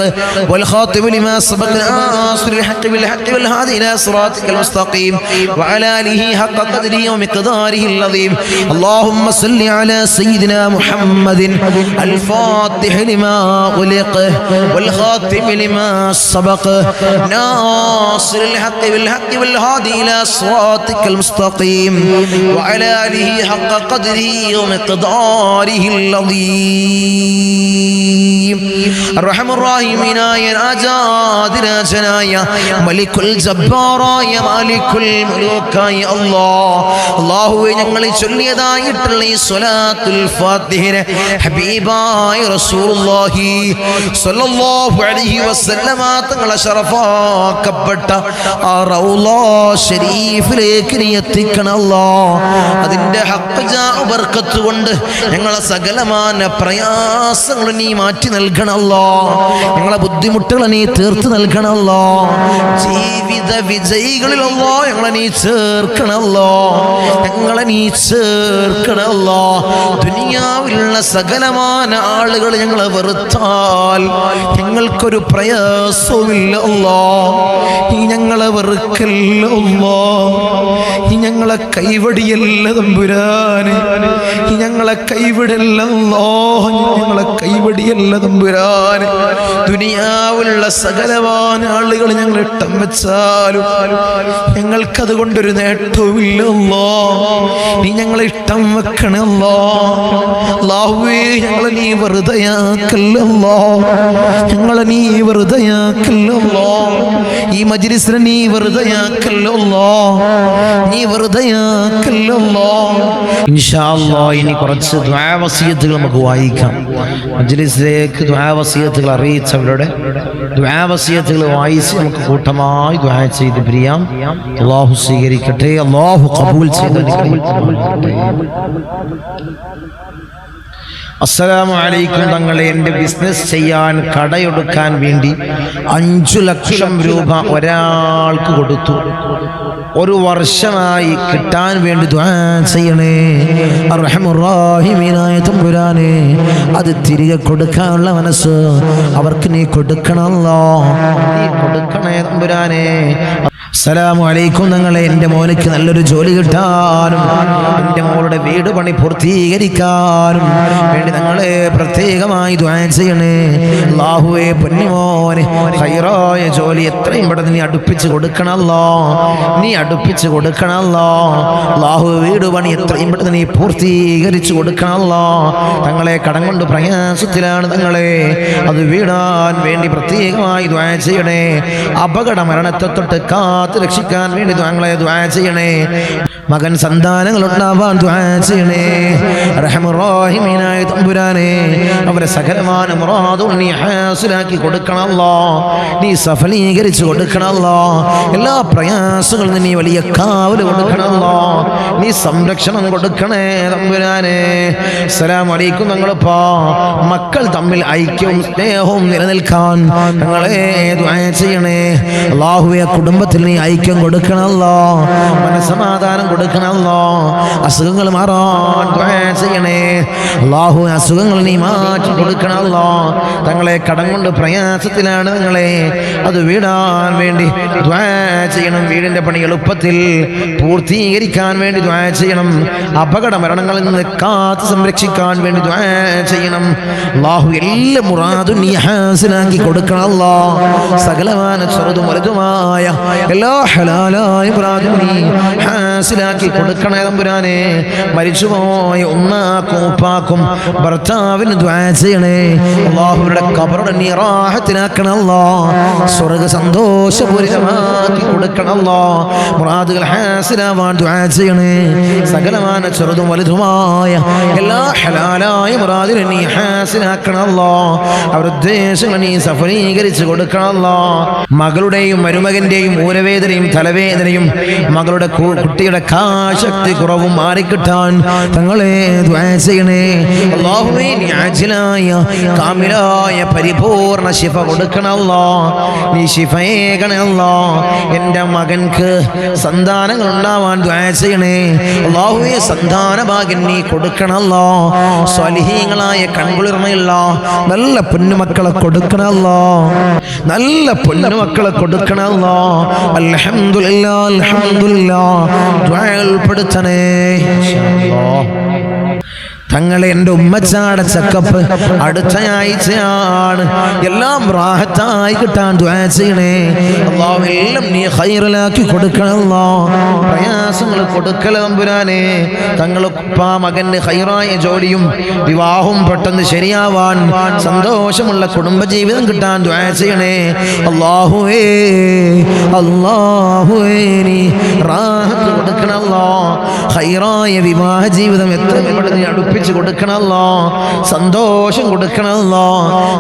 والخاتم لما سبق ناصر الحق بالحق والهادي إلى صراطك المستقيم وعلى آله حق قدره ومقداره العظيم. اللهم صل على سيدنا محمد الفاتح لما أغلق والخاتم لما سبق ناصر الحق بالحق والهادي إلى صراطك المستقيم وعلى آله حق قدره ومقداره العظيم. الرحمن الراحمين രാജാതിരാജനായ മലിക്കുൽ ജബ്ബാറായ മാലിക്കുൽ മുലൂക്കായ അല്ലാഹുവേ ഞങ്ങൾ ചൊല്ലിയതായിട്ടുള്ള ഈ സ്വലാത്തുൽ ഫാത്തിഹയെ ഹബീബായ റസൂലുള്ളാഹി സ്വല്ലല്ലാഹു അലൈഹി വസല്ലമ തങ്ങളെ ശറഫാക്കപ്പെട്ട ആ റൗള ശരീഫിലേക്ക് നീ എത്തിക്കണം അല്ലാഹ്. അതിന്റെ ഹഖ് ജാ ബർക്കത്ത് കൊണ്ട് ഞങ്ങളെ സകലമാന പ്രയാസങ്ങൾ നീ മാറ്റി നൽകണം അല്ലാഹ്. ഞങ്ങളെ ബുദ്ധിമുട്ടുകൾ നീ തീർത്ത് നൽകണം അല്ലാഹ്. ജീവിത വിജയികളിൽ അല്ലാഹ് ഞങ്ങളെ നീ ചേർക്കണം അല്ലാഹ്. ഞങ്ങളെ നീ ചേർക്കണം അല്ലാഹ്. ദുനിയാവിലുള്ള സകലമാന ആളുകൾ ഞങ്ങളെ വെറുത്താൽ ഞങ്ങൾക്കൊരു പ്രയാസവുമില്ല അല്ലാഹ്. നീ ഞങ്ങളെ വെറുക്കല്ല അല്ലാഹ്. നീ ഞങ്ങളെ കൈവടിയല്ല തമ്പുരാനെ. നീ ഞങ്ങളെ കൈവിടല്ല അല്ലാഹ്. ഞങ്ങളെ കൈവടിയല്ല തമ്പുരാനെ. ദുനിയാവിലുള്ള സകലമാന ആളുകൾ ഞങ്ങൾ ഇട്ടം വെച്ചാലും ഞങ്ങൾക്കത് കൊണ്ടൊരു നേട്ടവുമില്ല അല്ലാഹ്. നീ ഞങ്ങളെ ഇട്ടം വെക്കണേ അല്ലാഹ്. അല്ലാഹുവേ ഞങ്ങളെ നീ വെറുതെയാക്കല്ല അല്ലാഹ്. ഞങ്ങളെ നീ വെറുതെയാക്കല്ല അല്ലാഹ്. ഈ മജ്ലിസിനെ നീ വെറുതെയാക്കല്ല അല്ലാഹ്. നീ വെറുതെയാക്കല്ല അല്ലാഹ്. ഇൻഷാ അല്ലാഹ് ഇനി കുറച്ച് ദുആ വസിയത്തുകൾ നമുക്ക് വായിക്കാം. മജ്ലിസിലേക്ക് ദുആ വസിയത്തുകൾ അറിയിച്ചവരുടെ ദുആ വസിയത്തുകൾ വായിച്ച് നമുക്ക് കൂട്ടമായി ദുആ ചെയ്ത് പിരിയാം. അല്ലാഹു സ്വീകരിക്കട്ടെ, അല്ലാഹു ഖബൂൽ ചെയ്ത് അനുഗ്രഹിക്കട്ടെ. അസ്സലാമു അലൈക്കും തങ്ങളെ, എൻ്റെ ബിസിനസ് ചെയ്യാൻ കടയെടുക്കാൻ വേണ്ടി 5 ലക്ഷം രൂപ ഒരാൾക്ക് കൊടുത്തു. 1 വർഷമായി കിട്ടാൻ വേണ്ടി ദുആ ചെയ്യണേ. അർഹമുർ റഹീമീനായ തമ്പുരാനെ, അത് തിരികെ കൊടുക്കാനുള്ള മനസ്സ് അവർക്ക് നീ കൊടുക്കണമല്ലോ, നീ കൊടുക്കണേ തമ്പുരാനെ. അസ്സലാമു അലൈക്കും തങ്ങളെ, എൻ്റെ മോനിക്ക് നല്ലൊരു ജോലി കിട്ടാനും എൻ്റെ മോളുടെ വീട് പണി പൂർത്തീകരിക്കാനും വേണ്ടി തങ്ങളെ പ്രത്യേകമായി ദുആ ചെയ്യണേ. അല്ലാഹുവേ, പൊന്നുമോനെ ഖൈറായ ജോലി എത്രയും പെട്ടെന്ന് നീ അടുപ്പിച്ച് കൊടുക്കണമല്ലോ, നീ അടുപ്പിച്ച് കൊടുക്കണമല്ലോ. അല്ലാഹു വീട് പണി എത്രയും പെട്ടെന്ന് നീ പൂർത്തീകരിച്ചു കൊടുക്കണമല്ലോ. തങ്ങളെ കടം കൊണ്ട് പ്രയാസത്തിലാണ് തങ്ങളെ, അത് വീടാൻ വേണ്ടി പ്രത്യേകമായി ദുആ ചെയ്യണേ. അപകട മരണത്തെ തൊട്ട് കാത്ത് രക്ഷിക്കാൻ വേണ്ടി തങ്ങളെ ദുആ ചെയ്യണേ. മകൻ സന്താനങ്ങൾ ഉണ്ടാവാൻ ദുആ ചെയ്യണേ. റഹ്മത്തുർ റഹീമീനായ തമ്പുരാനെ, അവരെ സകലമായ മുറാദും നീ ഹാസിലാക്കി കൊടുക്കണമല്ലോ, നീ സഫലീകരിച്ചു കൊടുക്കണമല്ലോ. എല്ലാ പ്രയാസങ്ങളും നീ വലിയ കാവൽ കൊടുക്കണമല്ലോ, നീ സംരക്ഷണം കൊടുക്കണേ തമ്പുരാനെ. അസ്സലാമു അലൈക്കും തങ്ങളിപ്പാ, മക്കൾ തമ്മിൽ ഐക്യവും സ്നേഹവും നിലനിൽക്കാൻ തങ്ങളെ ദുആ ചെയ്യണേ. അല്ലാഹുവേ, കുടുംബത്തിൽ നീ ഐക്യം കൊടുക്കണമല്ലോ, മനസ്സമാധാനം കൊടുക്കണമല്ലോ. അസുഖങ്ങൾ മാറാൻ ദുആ ചെയ്യണേ. അല്ലാഹു അസുഖങ്ങൾ നീ മാറ്റി കൊടുക്കണമല്ലോ. തങ്ങളെ കടം കൊണ്ട് പ്രയാസത്തിലാണ് തങ്ങളെ, അത് വീടാൻ വേണ്ടി ദുആ ചെയ്യണം. വീടിന്റെ പണി എളുപ്പത്തിൽ പൂർത്തീകരിക്കാൻ വേണ്ടി ദുആ ചെയ്യണം. അപകട മരണങ്ങളിൽ നിന്ന് കാത്ത് സംരക്ഷിക്കാൻ വേണ്ടി ദുആ ചെയ്യണം. അല്ലാഹു എല്ലാ മുറാദും നീ ഹാസിലാക്കി കൊടുക്കണമല്ലോ. സകലമായ ചെറുതും വലുതുമായ എല്ലാ ഹലാലായ മുറാദും നീ ഹാസിലാക്കി കൊടുക്കണേ തമ്പുരാനെ. മരിച്ചുപോയ ഉമ്മാക്കും ഉപ്പാക്കും ഭർത്താവിന് ദുആ ചെയ്യണേ. അല്ലാഹുവിന്റെ ഖബറിനെ നീ റാഹത്തിലാക്കണമല്ലോ, സ്വർഗ്ഗ സന്തോഷപൂരിതമാക്കി കൊടുക്കണമല്ലോ. മുറാദുകൾ ഹാസിലാവാൻ ദുആ ചെയ്യണേ. സകലമായ ചെറുതും വലുതുമായ എല്ലാ ഹലാലായ മുറാദിനെ നീ ഹാസിലാക്കണമല്ലോ. അവരുടെ ഉദ്ദേശങ്ങൾ നീ സഫലീകരിച്ചു കൊടുക്കണമല്ലോ. മകളുടെയും മരുമകന്റെയും ഊരവേദനയും തലവേദനയും മകളുടെ കുട്ടിയുടെ കാശക്തി കുറവും മാറിക്കിട്ടാൻ തങ്ങളെ ദുആ ചെയ്യണേ. അല്ലാഹുവേ, നീ ആജിലായ കാമിലായ പരിപൂർണ ശിഫ കൊടുക്കണമല്ലോ, നീ ശിഫയേകണമല്ലോ. എൻ്റെ മകൻക്ക് സന്താനങ്ങൾ ഉണ്ടാവാൻ ദുആ ചെയ്യണേ. അല്ലാഹുവേ, സന്താന ഭാഗ്യം നീ കൊടുക്കണമല്ലോ. സ്വാലിഹീങ്ങളായ കൺകുളിർമയുള്ള നല്ല പൊന്നുമക്കളെ കൊടുക്കണമല്ലോ, നല്ല പൊന്നുമക്കളെ കൊടുക്കണമല്ലോ. അൽഹംദുലില്ലാ, അൽഹംദുലില്ലാ, ദുആ ഉൾപ്പെടുത്തണേ ഇൻഷാ അല്ലാഹ്. തങ്ങളെ, എൻ്റെ ഉമ്മച്ചാടെ ചെക്കപ്പ് അടുത്ത ആഴ്ചയാണ്. എല്ലാം റാഹത്തായി കിട്ടാൻ ദുആ ചെയ്യണേ. അല്ലാഹു എല്ലാം നീ ഖൈറിലാക്കി കൊടുക്കണമല്ലോ. പ്രയാസങ്ങൾ കൊടുക്കല തമ്പുരാനെ. തങ്ങളുപ്പാ മകന്റെ ഖൈറായ ജോലിയും വിവാഹവും പെട്ടെന്ന് ശരിയാവാൻ സന്തോഷമുള്ള കുടുംബജീവിതം കിട്ടാൻ ദുആ ചെയ്യണേ. അല്ലാഹുവേ, അല്ലാഹുവേ, നീ റാഹത്ത് കൊടുക്കണമല്ലോ. ഖൈറായ വിവാഹ ജീവിതം എത്രയും പെട്ടെന്ന് അടുപ്പിച്ച് കൊടുക്കണമല്ലോ. സന്തോഷം കൊടുക്കണമല്ലോ,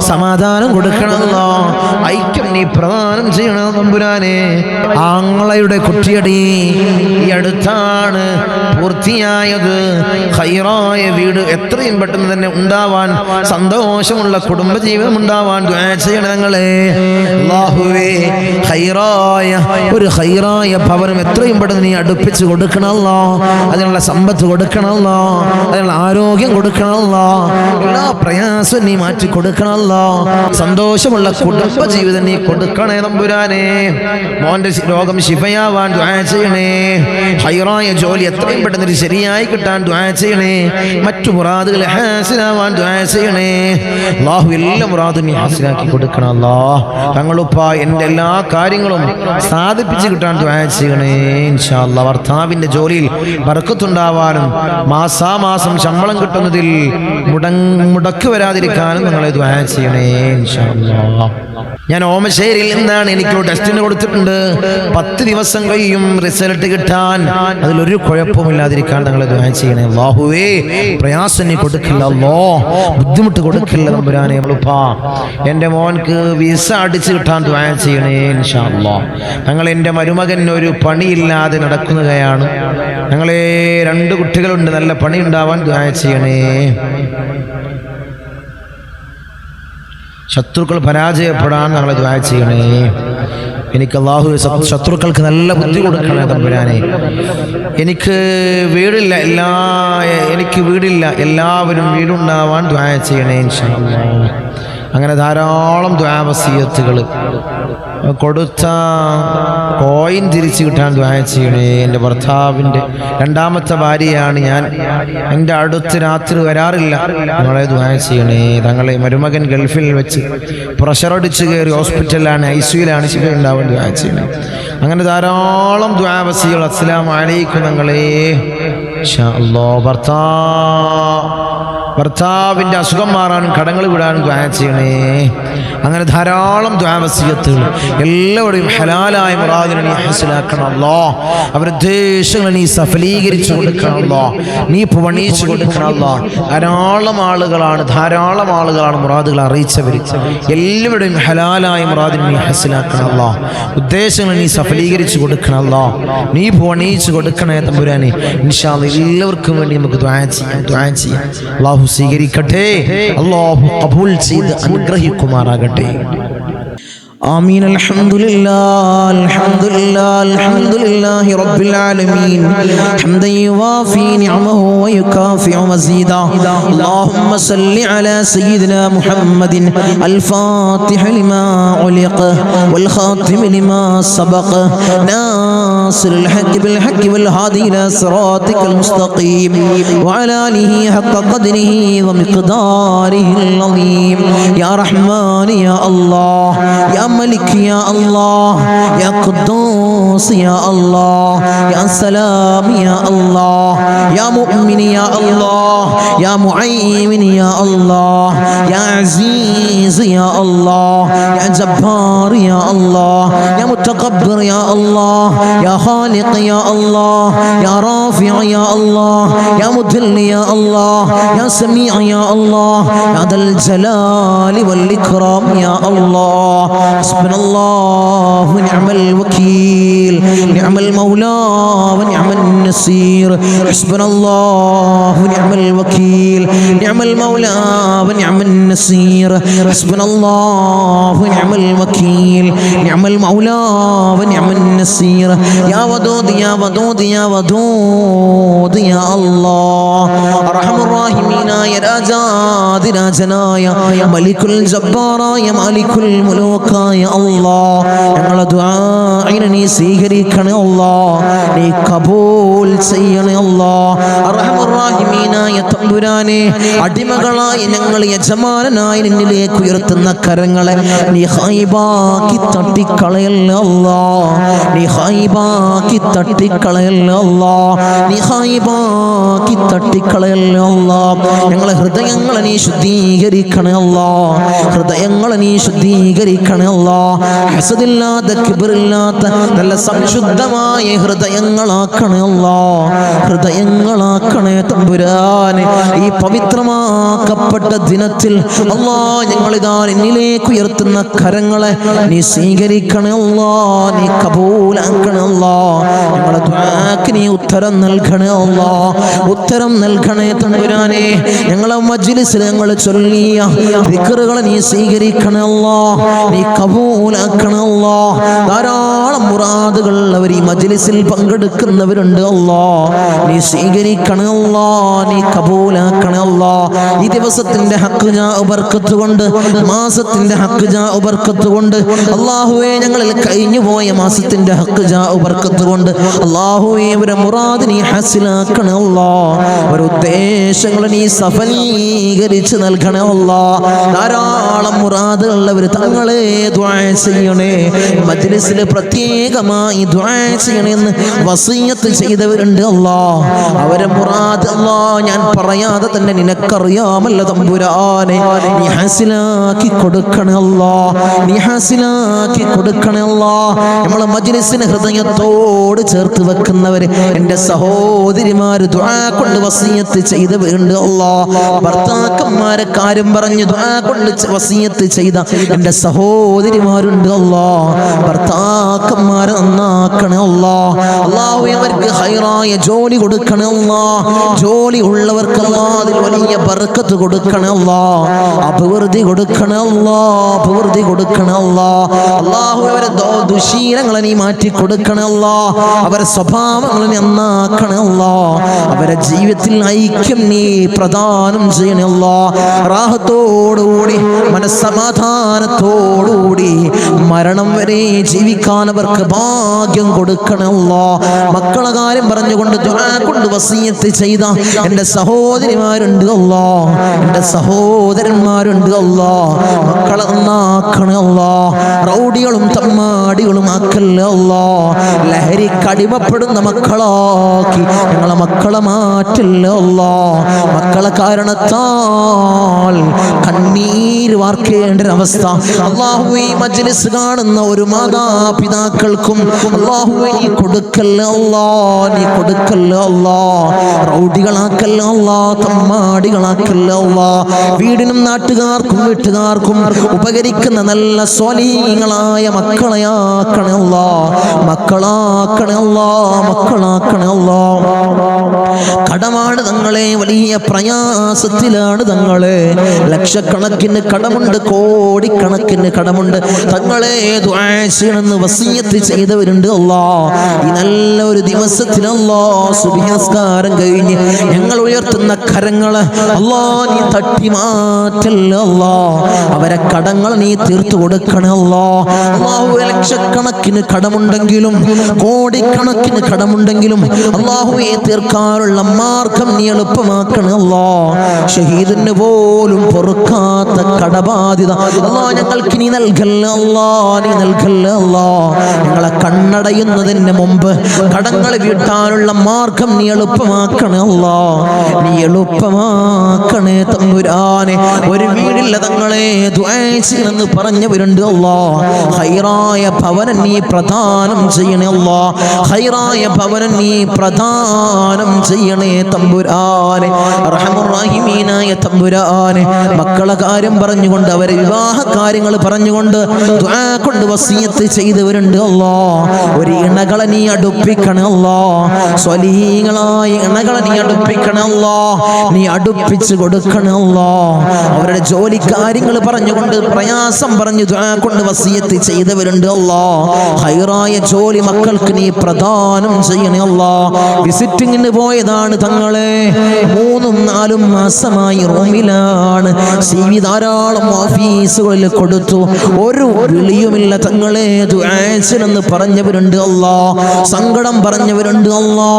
സമാധാനം കൊടുക്കണമല്ലോ. ഐക്യം നീ പ്രദാനം ചെയ്യണം തമ്പുരാനെ. ആങ്ങളയുടെ കുട്ടിയടി ഈ അടുത്താണ് പൂർത്തിയായത്. ഖൈറായ വീട് എത്രയും പെട്ടെന്ന് തന്നെ ഉണ്ടാവാൻ, സന്തോഷമുള്ള കുടുംബജീവിതം ഉണ്ടാവാൻ ദുആ ചെയ്യണം തങ്ങളെ. അല്ലാഹുവേ, ഖൈറായ ഭവനം എത്രയും പെട്ടെന്ന് നീ അടുപ്പിച്ച് കൊടുക്കണമല്ലോ. അതിനുള്ള സമ്പത്ത് കൊടുക്കണമല്ലോ, അതിനുള്ള ആരോഗ്യം കൊടുക്കണമല്ലോ. എല്ലാ പ്രയാസവും നീ മാറ്റി കൊടുക്കണമല്ലോ. സന്തോഷമുള്ള കുടുംബ ജീവിതം നീ കൊടുക്കണേ തമ്പുരാനെ. മോന്റെ രോഗം ശിഫയാവാൻ ദുആ ചെയ്യണേ. ഖൈറായ ജോലി എത്രയും പെട്ടെന്ന് ശരിയായി കിട്ടാൻ ദുആ ചെയ്യണേ. മറ്റു മുറാദുകൾ ഹാസിലാവാൻ ദുആ ചെയ്യണേ. അല്ലാഹു എല്ലാ മുറാദും നീ ഹാസിലാക്കി കൊടുക്കണം. അല്ലാഹ്, തങ്ങളുപ്പ എൻ്റെ എല്ലാ കാര്യങ്ങളും സാധിപ്പിച്ച് കിട്ടാൻ ദുആ ചെയ്യണേ ഇൻഷാ അല്ലാഹ്. ഭർത്താവിൻ്റെ ജോലിയിൽ ബർക്കത്തുണ്ടാവാനും മാസാമാസം ശമ്പളം ശമ്പളം കിട്ടുന്നതിൽ മുടക്ക് വരാതിരിക്കാനും നിങ്ങളെ ദുആ ചെയ്യണേ ഇൻഷാ അല്ലാഹ്. ഞാൻ ഓമശ്ശേരിയിൽ നിന്നാണ്, എനിക്ക് ടെസ്റ്റിന് കൊടുത്തിട്ടുണ്ട്. 10 ദിവസം കഴിയും റിസൾട്ട് കിട്ടാൻ. അതിലൊരു കുഴപ്പമില്ലാതിരിക്കാൻ നിങ്ങളെ ദുആ ചെയ്യണേ. അല്ലാഹുവേ പ്രയാസം നീ കൊടുക്കില്ല അല്ലോ, ബുദ്ധിമുട്ട് കൊടുക്കില്ല തമ്പുരാനെ. നമ്മളിപ്പാ എൻ്റെ മോൻക്ക് വിസ അടിച്ചു കിട്ടാൻ ദുആ ചെയ്യണേ ഇൻഷാ അല്ലാഹ്. ഞങ്ങൾ എൻ്റെ മരുമകൻ ഒരു പണിയില്ലാതെ നടക്കുകയാണ്. ഞങ്ങളെ 2 കുട്ടികളുണ്ട്, നല്ല പണി ഉണ്ടാവാൻ ദുആ ചെയ്യണേ. ശത്രുക്കൾ പരാജയപ്പെടാൻ ഞങ്ങളെ ദുആ ചെയ്യണേ. എനിക്ക് അല്ലാഹു ശത്രുക്കൾക്ക് നല്ല ബുദ്ധി കൊടുക്കണേ തമ്പുരാനെ. എനിക്ക് വീടില്ല, എല്ലാവരും വീടുണ്ടാവാൻ ദുആ ചെയ്യണേ ഇൻഷാ അല്ലാഹ്. അങ്ങനെ ധാരാളം ദുആ വസിയത്തുകൾ. കൊടുത്ത കോയിൻ തിരിച്ചു കിട്ടാൻ ദുആ ചെയ്യണേ. എൻ്റെ ഭർത്താവിൻ്റെ 2ാമത്തെ ഭാര്യയാണ് ഞാൻ. എൻ്റെ അടുത്ത് രാത്രി വരാറില്ല, ഞങ്ങളെ ദുആ ചെയ്യണേ. തങ്ങളെ മരുമകൻ ഗൾഫിൽ വെച്ച് പ്രഷറടിച്ച് കയറി ഹോസ്പിറ്റലിലാണ്, ICUയിലാണ്, ശിഫ ഉണ്ടാവാൻ ദുആ ചെയ്യണേ. അങ്ങനെ ധാരാളം ദുആ വസിയകൾ. അസ്സലാമു അലൈക്കും. ഞങ്ങളെ ഇൻഷാ അല്ലാഹ് ഭർത്താവിൻ്റെ അസുഖം മാറാനും കടങ്ങൾ വിടാനും ദുആ ചെയ്യണേ. അങ്ങനെ ധാരാളം ദുആ വസിയത്തുകൾ. എല്ലാവരുടെയും ഹലാലായ മുറാദിനെ നീ ഹാസിലാക്കണം അല്ലാഹ്. അവരുടെ ഉദ്ദേശങ്ങൾ നീ സഫലീകരിച്ചു കൊടുക്കണം അല്ലാഹ്. നീ പണിയിച്ചു കൊടുക്കണം അല്ലാഹ്. ധാരാളം ആളുകളാണ് മുറാദുകൾ അറിയിച്ചവർ. എല്ലാവരുടെയും ഹലാലായ മുറാദിനെ നീ ഹാസിലാക്കണം അല്ലാഹ്. ഉദ്ദേശങ്ങൾ നീ സഫലീകരിച്ചു കൊടുക്കണം അല്ലാഹ്. നീ പണിയിച്ചു കൊടുക്കണേ തമ്പുരാനെ. ഇൻഷാ അല്ലാഹ് എല്ലാവർക്കും വേണ്ടി നമുക്ക് ദുആ ചെയ്യാം. അല്ലാഹു സ്വീകരിക്കട്ടെ, അല്ലാഹു ഖബൂൽ ചെയ്ത് അനുഗ്രഹിക്കുമാറാകട്ടെ. آمين. الحمد لله رب العالمين حمدا يوافي نعمه ويكافئ مزيدا. اللهم صل على سيدنا محمد الفاتح لما علق والخاتم لما سبق ناصر الحق بالحق والهادي إلى صراطك المستقيم وعلى آله حق قدره ومقداره العظيم. يا رحمن يا الله، يا ملك يا الله، يا قدوس يا الله، يا سلام يا الله، يا مؤمن يا الله، يا معين يا الله، يا عزيز يا الله، يا جبار يا الله، يا متكبر يا الله، يا خالق يا الله، يا رافع يا الله، يا مذل يا الله، يا سميع يا الله، يا ذا الجلال والإكرام يا الله. حسبنا الله ونعم الوكيل، نعم المولى ونعم النصير. حسبنا الله ونعم الوكيل، نعم المولى ونعم النصير. حسبنا الله ونعم الوكيل، نعم المولى ونعم النصير. يا ودود يا ودود يا ودود يا الله. أرحم الراحمين يا راجاد راجنايا ملك الجبار يا مالك الملوك يا الله. ഞങ്ങളുടെ ദുആഇനെ നീ സ്വീകരിക്കണേ അല്ലാഹ്, നീ കബൂൽ ചെയ്യണേ അല്ലാഹ്. അർഹമർ റഹീമീനായ തമ്പുരാനെ, അടിമകളായി ഞങ്ങൾ യജമാനനായി നിന്നിലേക്ക് ഉയർത്തുന്ന കരങ്ങളെ നീ ഖൈബാക്കി തട്ടിക്കളയല്ലേ അല്ലാഹ്, നീ ഖൈബാക്കി തട്ടിക്കളയല്ലേ അല്ലാഹ്, നീ ഖൈബാക്കി തട്ടിക്കളയല്ലേ അല്ലാഹ്. ഞങ്ങളെ ഹൃദയങ്ങളെ നീ ശുദ്ധീകരിക്കണേ അല്ലാഹ്, ഹൃദയങ്ങളെ നീ ശുദ്ധീകരിക്കണേ അല്ലാഹ്. ഹസദില്ലാത്ത കിബ്റില്ലാത്ത നല്ല സംശുദ്ധമായ ഹൃദയങ്ങളാക്കണേ അല്ലാഹ്, ഹൃദയങ്ങളാക്കണേ തമ്പുരാനെ. ഈ പവിത്രമാക്കപ്പെട്ട ദിനത്തിൽ അല്ലാഹ് ഞങ്ങളിതാ നിന്നിലേക്ക് ഉയർത്തുന്ന കരങ്ങളെ നീ സ്വീകരിക്കണേ അല്ലാഹ്, നീ കബൂലാക്കണേ അല്ലാഹ്. ഞങ്ങളുടെ ദുആക്ക് നീ ഉത്തരം നൽകണേ അല്ലാഹ്, ഉത്തരം നൽകണേ തമ്പുരാനെ. ഞങ്ങളെ മജ്ലിസിൽ ഞങ്ങൾ ചൊല്ലിയ ദിക്റുകളെ നീ സ്വീകരിക്കണേ അല്ലാഹ്, നീ കബൂലാക്കണേ അല്ലാഹ്. ധാരാളം മുറാദുകൾ അവർ ഈ മജ്ലിസിൽ പങ്കെടുക്കുന്നവരുണ്ട് അല്ലാഹ്, നീ സ്വീകരിക്കണേ അല്ലാഹ്, നീ കബൂലാക്കണേ അല്ലാഹ്. ഈ ദിവസത്തിന്റെ ഹക്ക് ജാ ബർക്കത്ത് കൊണ്ട്, മാസത്തിന്റെ ഹക്ക് ജാ ബർക്കത്ത് കൊണ്ട് അല്ലാഹുവേ, ഞങ്ങളിൽ കഴിഞ്ഞു പോയ മാസത്തിന്റെ ഹക്ക് ജാ ബർക്കത്ത് കൊണ്ട് അല്ലാഹുവേ അവരെ മുറാദ് നീ ഹാസിലാക്കണേ അല്ലാഹ്, അവരുടെ ഉദ്ദേശങ്ങൾ നീ സഫലീകരിച്ച് നൽകണേ അല്ലാഹ്. ധാരാളം മുറാദുകൾ അവർ തങ്ങളെ ദുആ ചെയ്യണേ, മജ്ലിസിൽ പ്രത്യേകമായി ദുആ ചെയ്യണമെന്ന് വസിയത്ത് ചെയ്തവരുണ്ട് അല്ലാഹ്. അവരെ മുറാദ് അല്ലാഹ് ഞാൻ പറയാതെ തന്നെ നിനക്കറിയാമല്ലോ തമ്പുരാനെ. നീ ഹാസിലാക്കി കൊടുക്കണേ അല്ലാ, നീ ഹാസിലാക്കി കൊടുക്കണേ അല്ലാ. നമ്മളെ മജ്‌ലിസിനെ ഹൃദയത്തോട് ചേർത്ത് വെക്കുന്നവര്, എൻ്റെ സഹോദരിമാര് ദുആ കൊണ്ട് വസിയത്ത് ചെയ്തവരുണ്ട് അല്ലാ. ഭർത്താക്കന്മാരെ കാര്യം പറഞ്ഞ് ദുആ കൊണ്ട് വസിയത്ത് ചെയ്ത എൻ്റെ സഹോദരിമാരുണ്ട് അല്ലാ. ഭർത്താക്കന്മാരെ നന്നാക്കണേ അല്ലാ. അല്ലാഹു അവർക്ക് ഹൈറായ ജോലി കൊടുക്കണേ അല്ലാ. ജോലി ഉള്ളവർക്ക് അതിൽ വലിയ ബർക്കത്ത് കൊടുക്കണേ അല്ലാ. അഭിവൃദ്ധി കൊടുക്കണേ അല്ലാ, അഭിവൃദ്ധി കൊടുക്കണേ അല്ലാ. അല്ലാഹു അവരെ ദുശീലങ്ങളെ നീ മാറ്റി കൊടുക്കണേ അല്ലാ. അവരെ സ്വഭാവങ്ങളെ നന്നാക്കണേ അല്ലാ. അവരെ ജീവിതത്തിൽ ഐക്യം നീ പ്രദാനം ചെയ്യണേ അല്ലാ. റാഹത്തോടുകൂടി മനസ്സമാധാനത്തോടുകൂടി മരണം വരെ ജീവിക്കാൻ അവർക്ക് ഭാഗ്യം കൊടുക്കണേ അല്ലാ. മക്കളെ കാര്യം പറഞ്ഞുകൊണ്ട് ദുആ കൊണ്ട് വസിയത്ത് ചെയ്ത എൻ്റെ സഹോദരിമാരുണ്ട് അല്ലാ, എൻ്റെ സഹോദരന്മാരുണ്ട് അല്ലാ. മക്കളെ നന്നാക്കണേ അല്ലാ. റൗഡികളും തമ്മാടികളും ആക്കല്ലേ അല്ലാ. ലഹരിക്കടിമപ്പെടുന്ന മക്കളാക്കി ഞങ്ങളെ മക്കളെ മാറ്റല്ലേ അല്ലാ. മക്കളെ കാരണത്താൽ കണ്ണീര് വാർക്കേണ്ട ഒരവസ്ഥ അല്ലാഹുവേ ഈ മജ്‌ലിസ് കാണുന്ന ഒരു മാതാപിതാക്കൾക്കും അല്ലാഹുവേ നീ കൊടുക്കല്ലേ അല്ലാ, നീ കൊടുക്കല്ലേ അല്ലാ. റൗഡികളാക്കല്ലേ അല്ലാ, തമ്മാടികളാക്കല്ലേ അല്ലാ. വീടിനും നാട്ടുകാർക്കും വീട്ടുകാർക്കും ഉപകരിക്കുന്ന നല്ല സ്വാലിഹീങ്ങളായ മക്കളെയാക്കണേ അല്ലാ, മക്കളാക്കണേ അല്ലാ, മക്കളാക്കണേ അല്ലാ. കടമാണ് തങ്ങളെ, വലിയ പ്രയാസത്തിലാണ് തങ്ങളെ. ലക്ഷക്കണക്കിന് കടമുണ്ട്, കോടിക്കണക്കിന് കടമുണ്ട് തങ്ങളെ. ദുആ ചെയ്യണമെന്ന് വസിയത്ത് ചെയ്തവരുണ്ട് അല്ലാ. ഈ നല്ല ഒരു ദിവസത്തിൽ അല്ലാ സുബ്ഹി നിസ്കാരം കഴിഞ്ഞ് ഞങ്ങൾ ഉയർത്തുന്ന കരങ്ങളെ അല്ലാ നീ തട്ടി മാറ്റല്ലേ അല്ലാ. അവരെ കടങ്ങൾ നീ തീർത്തു കൊടുക്കണേ അല്ലാ. അല്ലാഹുവേ ലക്ഷക്കണക്കിന് കടമുണ്ടെങ്കിലും കോടിക്കണക്കിന് കടമുണ്ടെങ്കിലും അല്ലാഹുവേ തീർക്കാനുള്ള മാർഗം നീ എളുപ്പമാക്കണേ അല്ലാ. ഷഹീദിന് പോലും പൊറുക്കാത്ത കടബാധ്യത അല്ലാ ഞങ്ങൾക്ക് നീ നൽകല്ലേ അല്ലാ, നീ നൽകല്ലേ അല്ലാ. ഞങ്ങളെ കണ്ണടയുന്നതിന് മുമ്പ് കടങ്ങൾ വീട്ടാനുള്ള മാർഗം നീ എളുപ്പമാക്കണേ അല്ലാ, നീ എളുപ്പമാക്കണേ തമ്പുരാനെ. ഒരു വീടില്ല തങ്ങളെ ദുആ ചെയ്യണമെന്ന് പറഞ്ഞവരുണ്ട് അല്ലാ. ഹൈറായ ഭവനം നീ പ്രദാനം ചെയ്യണേ അല്ലാ, ഹൈറായ ഭവനം നീ പ്രദാനം ചെയ്യണേ തമ്പുരാനെ. അർഹമുർ റഹീമീനായ തമ്പുരാനെ, മക്കളെ കാര്യം പറഞ്ഞുകൊണ്ട് അവരെ വിവാഹ കാര്യങ്ങൾ പറഞ്ഞുകൊണ്ട് ദുആ കൊണ്ട് വസിയത്ത് ചെയ്തവരുണ്ട് അല്ലാ. ഒരു ഇണകളെ നീ അടുപ്പിക്കണേ അല്ലാ, സ്വലീഹീങ്ങളായ ഇണകളെ നീ അടുപ്പിക്കണേ അല്ലാ, നീ അടുപ്പിച്ച് കൊടുക്കണേ അല്ലാ. അവരുടെ ജോലി കാര്യങ്ങൾ പറഞ്ഞുകൊണ്ട് പ്രയാസം പറഞ്ഞു ദുആ കൊണ്ട് വസിയത്ത് ചെയ്തവരുണ്ട് അല്ലാ. ഹൈറായ ജോലി മക്കൾക്ക് നീ പ്രദാനം ചെയ്യണേ അല്ലാ. വിസിറ്റിങ്ങിന് പോയതാണ് തങ്ങളെ, 3-4 മാസമായി റൂമിലാണ്. CV ധാരാളം ഓഫീസുകളിൽ കൊടുത്തു, ഒരു വിളിയുമില്ല തങ്ങളെ. ദുആ ചെയ്യണമെന്ന് പറഞ്ഞവരുണ്ട് അല്ലാ, സങ്കടം പറഞ്ഞവരുണ്ട് അല്ലാ.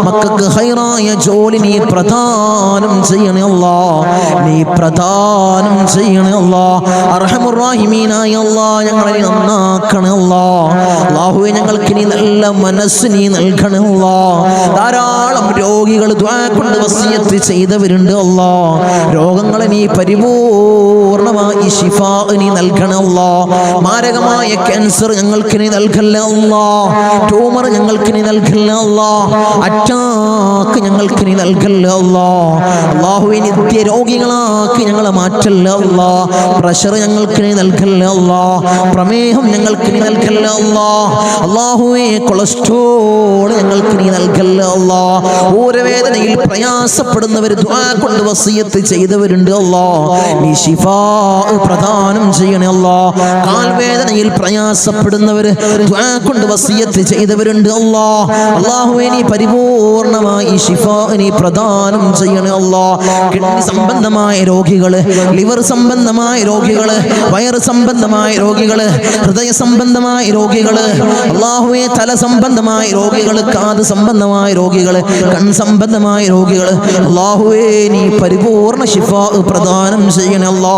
മക്കൾക്ക് ഹൈറായ ജോലി നീ പ്രദാനം ചെയ്യണേ അല്ലാ, നീ പ്രദാനം ചെയ്യണേ അല്ലാ. അർഹമുർ റഹീമീനായ അല്ലാ ഞങ്ങളെ നന്നാക്കണേ അല്ലാ. അല്ലാഹുവേ ഞങ്ങൾക്ക് നീ നല്ല മനസ്സ് നീ നൽകണേ അല്ലാ. ധാരാളം രോഗികൾ ദുആ കൊണ്ട് വസിയത്ത് ചെയ്തവരുണ്ട് അല്ലാ. രോഗങ്ങളെ നീ പരിപൂർണമായി ശിഫാ നീ നൽകണേ അല്ലാ. മാരകമായ ക്യാൻസർ ഞങ്ങൾക്ക് നീ നൽകല്ലേ അല്ലാ, ട്യൂമർ ഞങ്ങൾക്ക് നീ നൽകല്ലേ അല്ലാ, അറ്റാക്ക് ഞങ്ങൾക്ക് നീ നൽകല്ലേ അല്ലാ. അല്ലാഹുവേ നിത്യ രോഗികളാക്കി ഞങ്ങളെ മാറ്റല്ലേ അല്ലാ. പ്രഷർ ഞങ്ങൾക്ക് നീ നൽകല്ലേ അല്ലാ, പ്രമേഹം ഞങ്ങൾക്ക് നീ നൽകല്ലേ അല്ലാ. അല്ലാഹുവേ കൊളസ്ട്രോൾ ഞങ്ങൾക്ക് നീ നൽകല്ലേ അല്ലാ. ഊരവേദനയിൽ പ്രയാസപ്പെടുന്നവർ ദുആ കൊണ്ട് വസിയത്ത് ചെയ്തവരുണ്ട് അല്ലാ, നീ ശിഫാ പ്രദാനം ചെയ്യണേ അല്ലാ. കാൽവേദനയിൽ പ്രയാസപ്പെടുന്നവർ ദുആ കൊണ്ട് വസിയത്ത് ചെയ്തവരുണ്ട് അല്ലാ. അല്ലാഹുവേ നീ പരിപൂർണമായി ശിഫാ നീ പ്രദാനം ചെയ്യണേ അല്ലാ. കിഡ്നി സംബന്ധമായ രോഗികള്, ലിവർ സംബന്ധമായ രോഗികള്, വയറ് സംബന്ധമായ രോഗികള്, ഹൃദയ സംബന്ധമായ രോഗികള്, അല്ലാഹുവേ തല സംബന്ധമായ രോഗികള്, കാത് സംബന്ധമായ രോഗികള്, കൺ സംബന്ധമായ രോഗികള്, അല്ലാഹുവേ നീ പരിപൂർണ ശിഫാ പ്രദാനം ചെയ്യണേ അല്ലാ.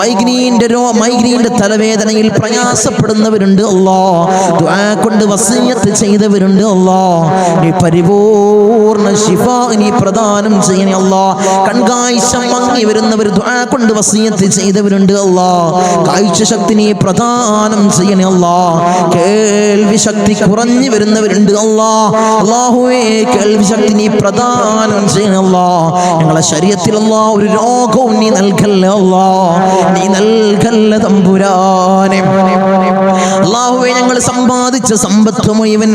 മൈഗ്രീന്റെ തലവേദനയിൽ പ്രയാസപ്പെടുന്നവരുണ്ട് അല്ലാ, ദുആ കൊണ്ട് വസിയത്ത് ചെയ്തവരുണ്ട് അല്ലാ. നീ പരിപൂർണ ശിഫാ നീ പ്രദാനം ചെയ്യണേ ചെയ്യണേ അല്ലാ. കൺകാഴ്ച മങ്ങി വരുന്നവർ ദുആ കൊണ്ട് വസിയത്ത് ചെയ്തവരുണ്ട് അല്ലാ. കാഴ്ച ശക്തി നീ പ്രദാനം ചെയ്യണേ അല്ലാ. കേൾവി ശക്തി കുറഞ്ഞു വരുന്നവരുണ്ട് അല്ലാ. അല്ലാഹുവേ കേൾവി ശക്തി നീ പ്രദാനം ചെയ്യണേ അല്ലാ. ഞങ്ങളെ ശരീരത്തിൽ അല്ലാ ഒരു രോഗവും നീ നൽകല്ലേ അല്ലാ. നീ നൽകല്ലേ തമ്പുരാനെ. അല്ലാഹുവേ ഞങ്ങൾ സമ്പാദിച്ച സമ്പത്ത് മുഴുവൻ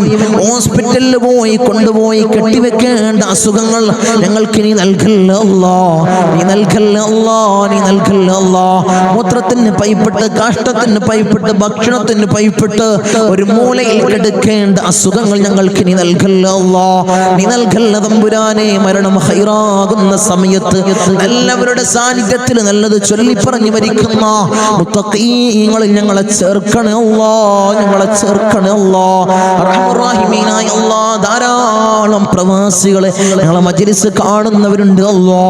ഹോസ്പിറ്റലിൽ പോയി കൊണ്ടുപോയി കെട്ടിവെക്കേണ്ട അസുഖങ്ങൾ ഞങ്ങൾക്ക് നീ നൽകല്ലേ അല്ലാ. നീ നൽകല്ലേ അല്ലാ. നീ നൽകല്ലേ അല്ലാ. മൂത്രത്തിന് പൈപ്പിട്ട്, കാഷ്ടത്തിന് പൈപ്പിട്ട്, ഭക്ഷണത്തിന് പൈപ്പിട്ട് ഒരു മൂലയിൽ കിടക്കേണ്ട അസുഖങ്ങൾ ഞങ്ങൾക്ക് നീ നൽകല്ലേ അല്ലാ. നീ നൽകല്ലേ തമ്പുരാനെ. മരണം ഹൈറാകുന്ന സമയത്ത് എല്ലാവരുടെ സാന്നിധ്യത്തിൽ നല്ലത് ചൊല്ലി പറഞ്ഞു മരിക്കുന്ന മുത്തഖീങ്ങളിൽ ഞങ്ങളെ ചേർക്കണേ അല്ലാ. ഞങ്ങളെ ചേർക്കണേ അല്ലാ. റഹ്മാനായ അല്ലാ, ധാരാളം പ്രവാസികളെ ഞങ്ങളെ മജ്ലിസ് കാണുന്നവരുണ്ട് അല്ലാ.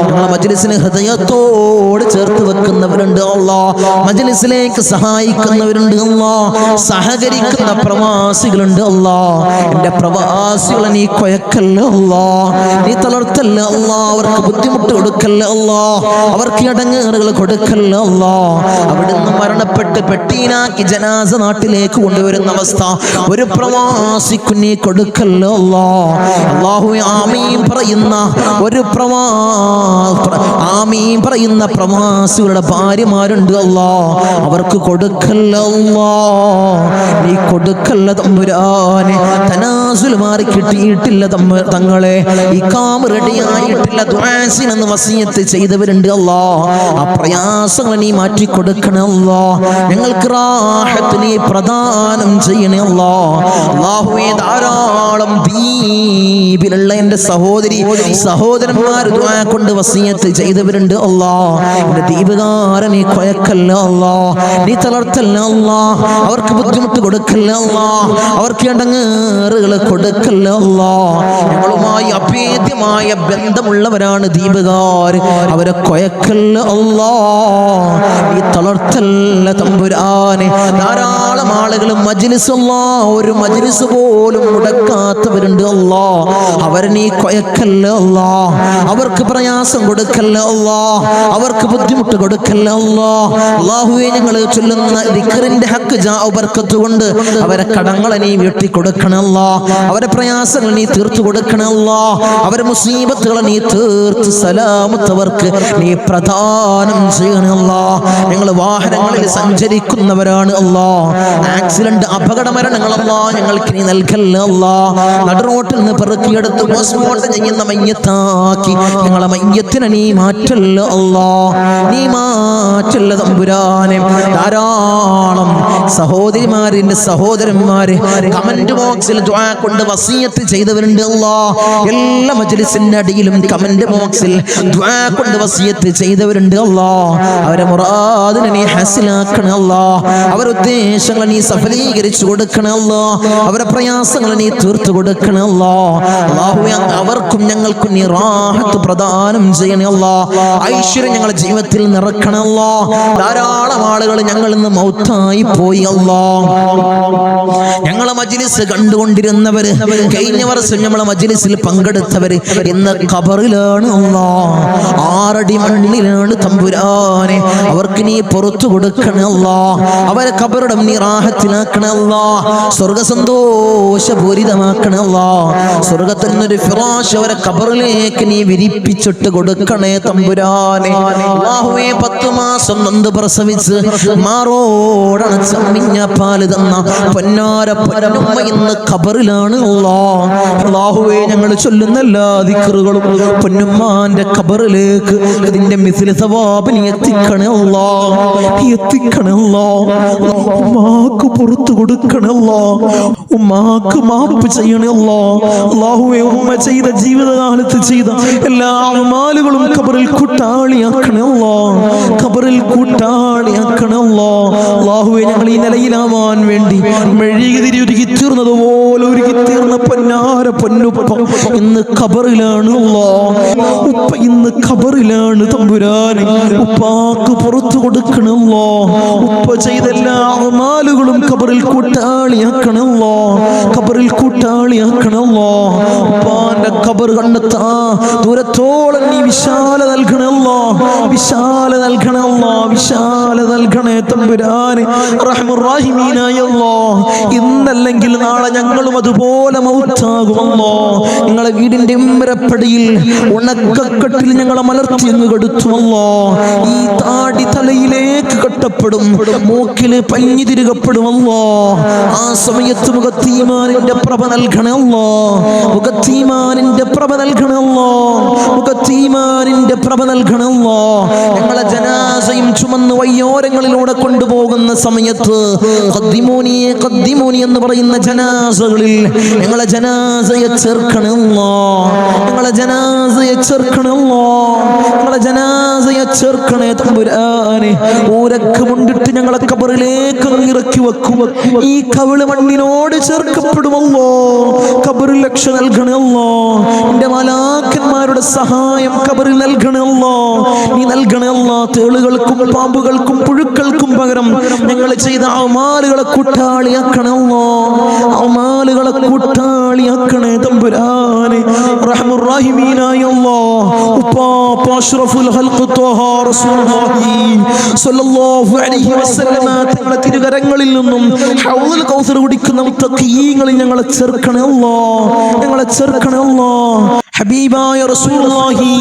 ഞങ്ങളെ മജ്ലിസിനെ ഹൃദയത്തോട് ചേർത്ത് വെക്കുന്നവരുണ്ട് അല്ലാ. മജ്ലിസിലേക്ക് സഹായിക്കുന്നവരുണ്ട് അല്ലാ. സഹകരിക്കുന്ന പ്രവാസികളുണ്ട് അല്ലാ. എൻ്റെ പ്രവാസികളെ നീ കൊയക്കല്ല അല്ലാ. നീ തളർത്തല്ല അല്ലാ. അവർക്ക് ബുദ്ധിമുട്ട് കൊടുക്കല്ല അല്ലാ. അവർക്ക് ഇടങ്ങേറുകൾ കൊടുക്കല്ല അല്ലാ. അവിടുന്ന് മരണപ്പെട്ട് പെട്ടീനാക്കി ജനാസ നാട്ടിലേക്ക് കൊണ്ടുവരുന്ന അവസ്ഥ ഒരു പ്രവാസിക്ക് നീ കൊടുക്കല്ല അല്ലാ. അല്ലാഹു ആമീൻ പറയുന്ന ഒരു ആമീൻ പറയുന്ന പ്രവാസികളുടെ ഭാര്യമാരുണ്ട് അല്ലാ. അവർക്ക് കൊടുക്കല്ല അല്ലാ. നീ കൊടുക്കല്ല തമ്പുരാനെ. തനാസുൽ മാറി കിട്ടിയിട്ടില്ല തങ്ങളെ. ഇഖാമ റെഡിയായിട്ടില്ല. ദുആസിനെന്ന് വസിയത്ത് ചെയ്തവരുണ്ട് അല്ലാ. ആ പ്രയാസങ്ങൾ നീ മാറ്റി കൊടുക്കണേ അല്ലാ. ഞങ്ങൾക്ക് റാഹത്ത് നീ പ്രദാനം ചെയ്യണേ അല്ലാ. അല്ലാഹുവേ ധാരാളം ദ്വീപിലുള്ള എൻ്റെ സഹോദരന്മാർ ദുആ കൊണ്ട് വസിയത്ത് ചെയ്തവരുണ്ട് അല്ലാ. എൻ്റെ ദ്വീപുകാരൻ നീ കൊയക്കല്ല അല്ലാ. നീ തളർത്തല്ല അല്ലാ. അവർക്ക് ബുദ്ധിമുട്ട് കൊടുക്കല്ല അല്ലാ. അവർക്ക് ഇടങ്ങേറുകൾ കൊടുക്കല്ല അല്ലാ. ഞങ്ങളുമായി അഭേദ്യമായ ബന്ധമുള്ളവരാണ് ദ്വീപുകാർ. അവരെ കൊയക്കല്ല അല്ലാ. നീ തളർത്തല്ല തമ്പുരാനെ. ധാരാളം ആളുകൾ മജ്ലിസ് അല്ലാ, ഒരു മജ്ലിസ് പോലും മുടക്കാത്തവരുണ്ട് അല്ലാ. അവരെ നീ കൊയക്കല്ല അല്ലാ. അവർക്ക് പ്രയാസം കൊടുക്കല്ല അല്ലാ. അവർക്ക് ബുദ്ധിമുട്ട് കൊടുക്കല്ല അല്ലാ. അല്ലാഹുവേ ഞങ്ങൾ ചൊല്ലുന്ന ദിക്റിന്റെ ഹക്ക് ബർക്കത്ത് കൊണ്ട് അവരെ കടങ്ങളെ നീ വീട്ടി കൊടുക്കണമല്ലാ. അവരെ പ്രയാസങ്ങൾ നീ തീർത്തു കൊടുക്കണമല്ലാ. അവരെ മുസീബത്തുകളെ നീ തീർത്ത് സലാമത്തവർക്ക് നീ പ്രദാനം ചെയ്യണമല്ലാ. ഞങ്ങൾ വാഹനങ്ങളിൽ സഞ്ചരിക്കുന്നവരാണ് അല്ലാ. ആക്സിഡന്റ് അപകട മരണങ്ങളല്ലാ ഞങ്ങൾക്ക് നീ നൽകല്ല അല്ലാ. നടുറോട്ടിൽ നിന്ന് പെറുക്കിയെടുത്ത് പോസ്റ്റ്മോർട്ടം ചെയ്യുന്ന മയ്യത്താക്കി ഞങ്ങളെ മയ്യത്തിനെ നീ മാറ്റല്ല അല്ലാ. നീ മാറ്റല്ല തമ്പുരാനെ. ധാരാളം സഹോദരിമാരിന്റെ സഹോദരന്മാര് കമന്റ് ബോക്സിൽ ദുആ കൊണ്ട് വസിയത്ത് ചെയ്തവരുണ്ട് അല്ലാ. എല്ലാ മജ്ലിസിന്റെ അടിയിലും കമന്റ് ബോക്സിൽ ദുആ കൊണ്ട് വസിയത്ത് ചെയ്തവരുണ്ട് അല്ലാ. അവരെ മുറാദിനെ നീ ഹാസിലാക്കണേ അല്ലാ. അവരുടെ ഉദ്ദേശങ്ങൾ നീ സഫലീകരിച്ചു കൊടുക്കണേ അല്ലാ. അവരുടെ പ്രയാസങ്ങൾ നീ തീർത്തു കൊടുക്കണേ അല്ലാ. അല്ലാഹുവേ അവർക്കും ഞങ്ങൾക്കും നീ റാഹത്ത് പ്രദാനം ചെയ്യണേ അല്ലാ. ഐശ്വര്യം ഞങ്ങളുടെ ജീവിതത്തിൽ നിറക്കണേ അല്ലാ. ധാരാളം ആളുകൾ ഞങ്ങൾ ഇന്ന് മൗത്തായി പോയി അല്ലാ. ഞങ്ങളെ മജ്ലിസ് കണ്ടുകൊണ്ടിരുന്നവര്, കഴിഞ്ഞ വർഷം നമ്മളെ മജ്ലിസിൽ പങ്കെടുത്തവര് ഇന്ന് ഖബറിലാണ് അല്ലാ. 6 അടി മണ്ണിലാണ് തമ്പുരാനെ. അവർക്ക് നീ പുറത്തു കൊടുക്കണേ അല്ലാ. അവരെ ഖബറിടം നീ റാഹത്തിലാക്കണേ അല്ലാ. സ്വർഗ സന്തോഷപൂരിതമാക്കണേ അല്ലാ. സ്വർഗത്തിൽ നിന്നൊരു ഫിറാശ് അവരെ ഖബറിലേക്ക് നീ വിരിപ്പിച്ചിട്ട് കൊടുക്കണേ തമ്പുരാനെ. അല്ലാഹുവേ 10 മാസം നൊന്ത് പ്രസവിച്ച് മാറോടണച്ച അമ്മിഞ്ഞ പാല് തന്ന പൊന്നാര പൊന്നുമ്മ ഇന്ന് ഖബറിലാണ് അല്ലാ. അല്ലാഹുവേ ഞങ്ങൾ ചൊല്ലുന്ന എല്ലാ ദിക്റുകളും പൊന്നുമ്മാന്റെ ഖബറിലേക്ക് ഇതിന്റെ മിസ്ല സവാബ് നീ എത്തിക്കണേ അല്ലാ. നീ എത്തിക്കണേ അല്ലാ. ഉമ്മാക്ക് പുറത്തു കൊടുക്കണേ അല്ലാ. ഉമ്മാക്ക് മാപ്പ് ചെയ്യണേ അല്ലാ. അല്ലാഹുവേ ഉമ്മ ചെയ്ത ജീവിതകാലത്ത് ചെയ്ത എല്ലാ അമാലുകളും ഖബറിൽ കൂട്ടാളിയാക്കണേ അല്ലാ. ഖബറിൽ കൂട്ടാളിയാക്കണേ അല്ലാ. അല്ലാഹുവേ ഞങ്ങൾ ഈ നിലയിലാവാൻ വേണ്ടി മെഴുകുതിരി ഒരുക്കി തീർന്നതുപോലെ ഒരുക്കി തീർന്ന പൊന്നാര പൊന്നുപ്പ ഇന്ന് ഖബറിലാണ് അല്ലാ. ഉപ്പ ഇന്ന് ഖബറിൽ മുന്നിലാണ് തമ്പുരാനെ ഉപ്പാക്ക് പുറത്തു കൊടുക്കണല്ലോ. ഉപ്പ ചെയ്ത എല്ലാ അമാലുകളും ഖബറിൽ കൂട്ടാളിയാക്കണല്ലോ, ഖബറിൽ കൂട്ടാളിയാക്കണല്ലോ. ഉപ്പാന്റെ ഖബർ കണ്ടെത്താ ദൂരത്തോളം നീ വിശാല നൽകണല്ലോ, വിശാല നൽകണല്ലോ, വിശാല നൽകണേ തമ്പുരാനെ റഹ്മാൻ റഹീമീനായ അല്ലാഹ്. ഇന്നല്ലെങ്കിൽ നാളെ ഞങ്ങളും അതുപോലെ മൗത്താകുമല്ലോ. നിങ്ങളെ വീടിന്റെ ഉമ്മരപ്പടിയിൽ ഉണക്കക്കെട്ടിൽ ഞങ്ങളെ മലർത്തി അങ്ങ് കെടുത്തുമല്ലോ. ഈ താടി തലയിലേക്ക് കെട്ടപ്പെടും, മൂക്കില് പഞ്ഞി തിരുകപ്പെടുമല്ലോ. ആ സമയത്ത് മുഖത്തീമാനിന്റെ പ്രഭ നൽകണമല്ലോ, മുഖത്തീമാനിന്റെ പ്രഭ നൽകണമല്ലോ, മുഖത്തീമാനിന്റെ പ്രഭ നൽകണമല്ലോ. ഞങ്ങളെ ജനാസയും ചുമന്ന് വയ്യോരങ്ങളിലൂടെ കൊണ്ടുപോകുന്ന സമയത്ത് ഖദ്ദിമൂനി ഖദ്ദിമൂനി എന്ന് പറയുന്ന ജനാസകളിൽ ഞങ്ങളെ ജനാസയെ ചേർക്കണമല്ലോ, ഞങ്ങളെ ജനാസയെ ചേർക്കണമല്ലോ, ഞങ്ങളെ ജനാസയെ ചേർക്കണേ തമ്പുരാനെ. ഊരക്ക് മുണ്ടിട്ട് ഞങ്ങളെ ഖബറിലേക്ക് ഇറക്കി വെക്കും. ഈ കവിള് മണ്ണിനോട് ചേർക്കപ്പെടുമല്ലോ. ഖബറിൽ രക്ഷ നൽകണമല്ലോ. എന്റെ മലാക്കന്മാരുടെ സഹായം ഖബറിൽ നൽകണമല്ലോ. നീ നൽകണമല്ലോ. തേളുകൾക്കും പാമ്പുകൾക്കും പുഴുക്കൾക്കും പകരം ഞങ്ങൾ ചെയ്ത അമാലുകളെ കൂട്ടാളിയാക്കണമല്ലോ, അമാലുകളെ കൂട്ടാളിയാക്കണേ തമ്പുരാനെ റഹ്മാൻ റഹീമീനായ അല്ലാഹ്. ഉപ്പാപ്പ അഷ്റഫുൽ ഖൽഖ് ത്വഹ റസൂലുള്ളാഹി സ്വല്ലല്ലാഹു അലൈഹി വസല്ലമ തങ്ങളുടെ തിരുകരങ്ങളിൽ നിന്നും ഹൗദുൽ കൗസർ കുടിക്കുന്ന മുത്തഖീങ്ങളിൽ ഞങ്ങളെ ചേർക്കണേ അല്ലാഹ്, ഞങ്ങളെ ചേർക്കണേ അല്ലാഹ്. ഹബീബായ റസൂലുള്ളാഹി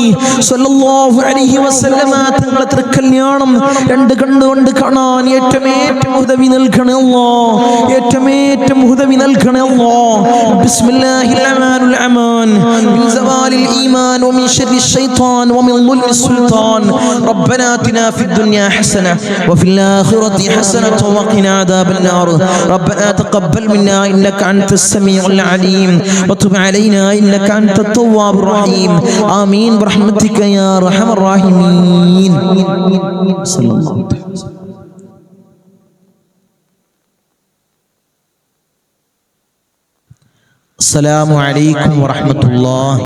സ്വല്ലല്ലാഹു അലൈഹി വസല്ലമ തങ്ങളുടെ തിരുക്കല്യാണം രണ്ട് കണ്ണുകൊണ്ട് കാണാൻ ഏറ്റമേറ്റം ഉദവി നൽകണേ അല്ലാഹ്, ഏറ്റമേറ്റം ഉദവി നൽകണേ അല്ലാഹ്. ബിസ്മില്ലാഹിർ റഹ്മാനിർ റഹീം. മിൻ സവാലിൽ ഈമാൻ വമിൻ ശർരി ശൈത്താൻ വമിൻ ദുൽമി സുൽത്താൻ. റബ്ബനാ ആതിനാ ഫിദ് ദുനിയാ ഹസന വഫിൽ ആഖിറതി ഹസനത വഖിനാ അദാബൻ നാർ. റബ്ബനാ തഖബ്ബൽ മിന്നാ ഇന്നക അൻതസ് സമീഉൽ അലീം വതുബ് അലൈനാ ഇന്നക അൻതത് തവ്വാബുർ റഹീം. ആമീൻ ബിറഹ്മതിക യാ അർഹമർ റഹീമീൻ. സല്ലല്ലാഹു അലൈഹി വസല്ലം. അസ്സലാമു അലൈക്കും വറഹ്മത്തുള്ളാഹി.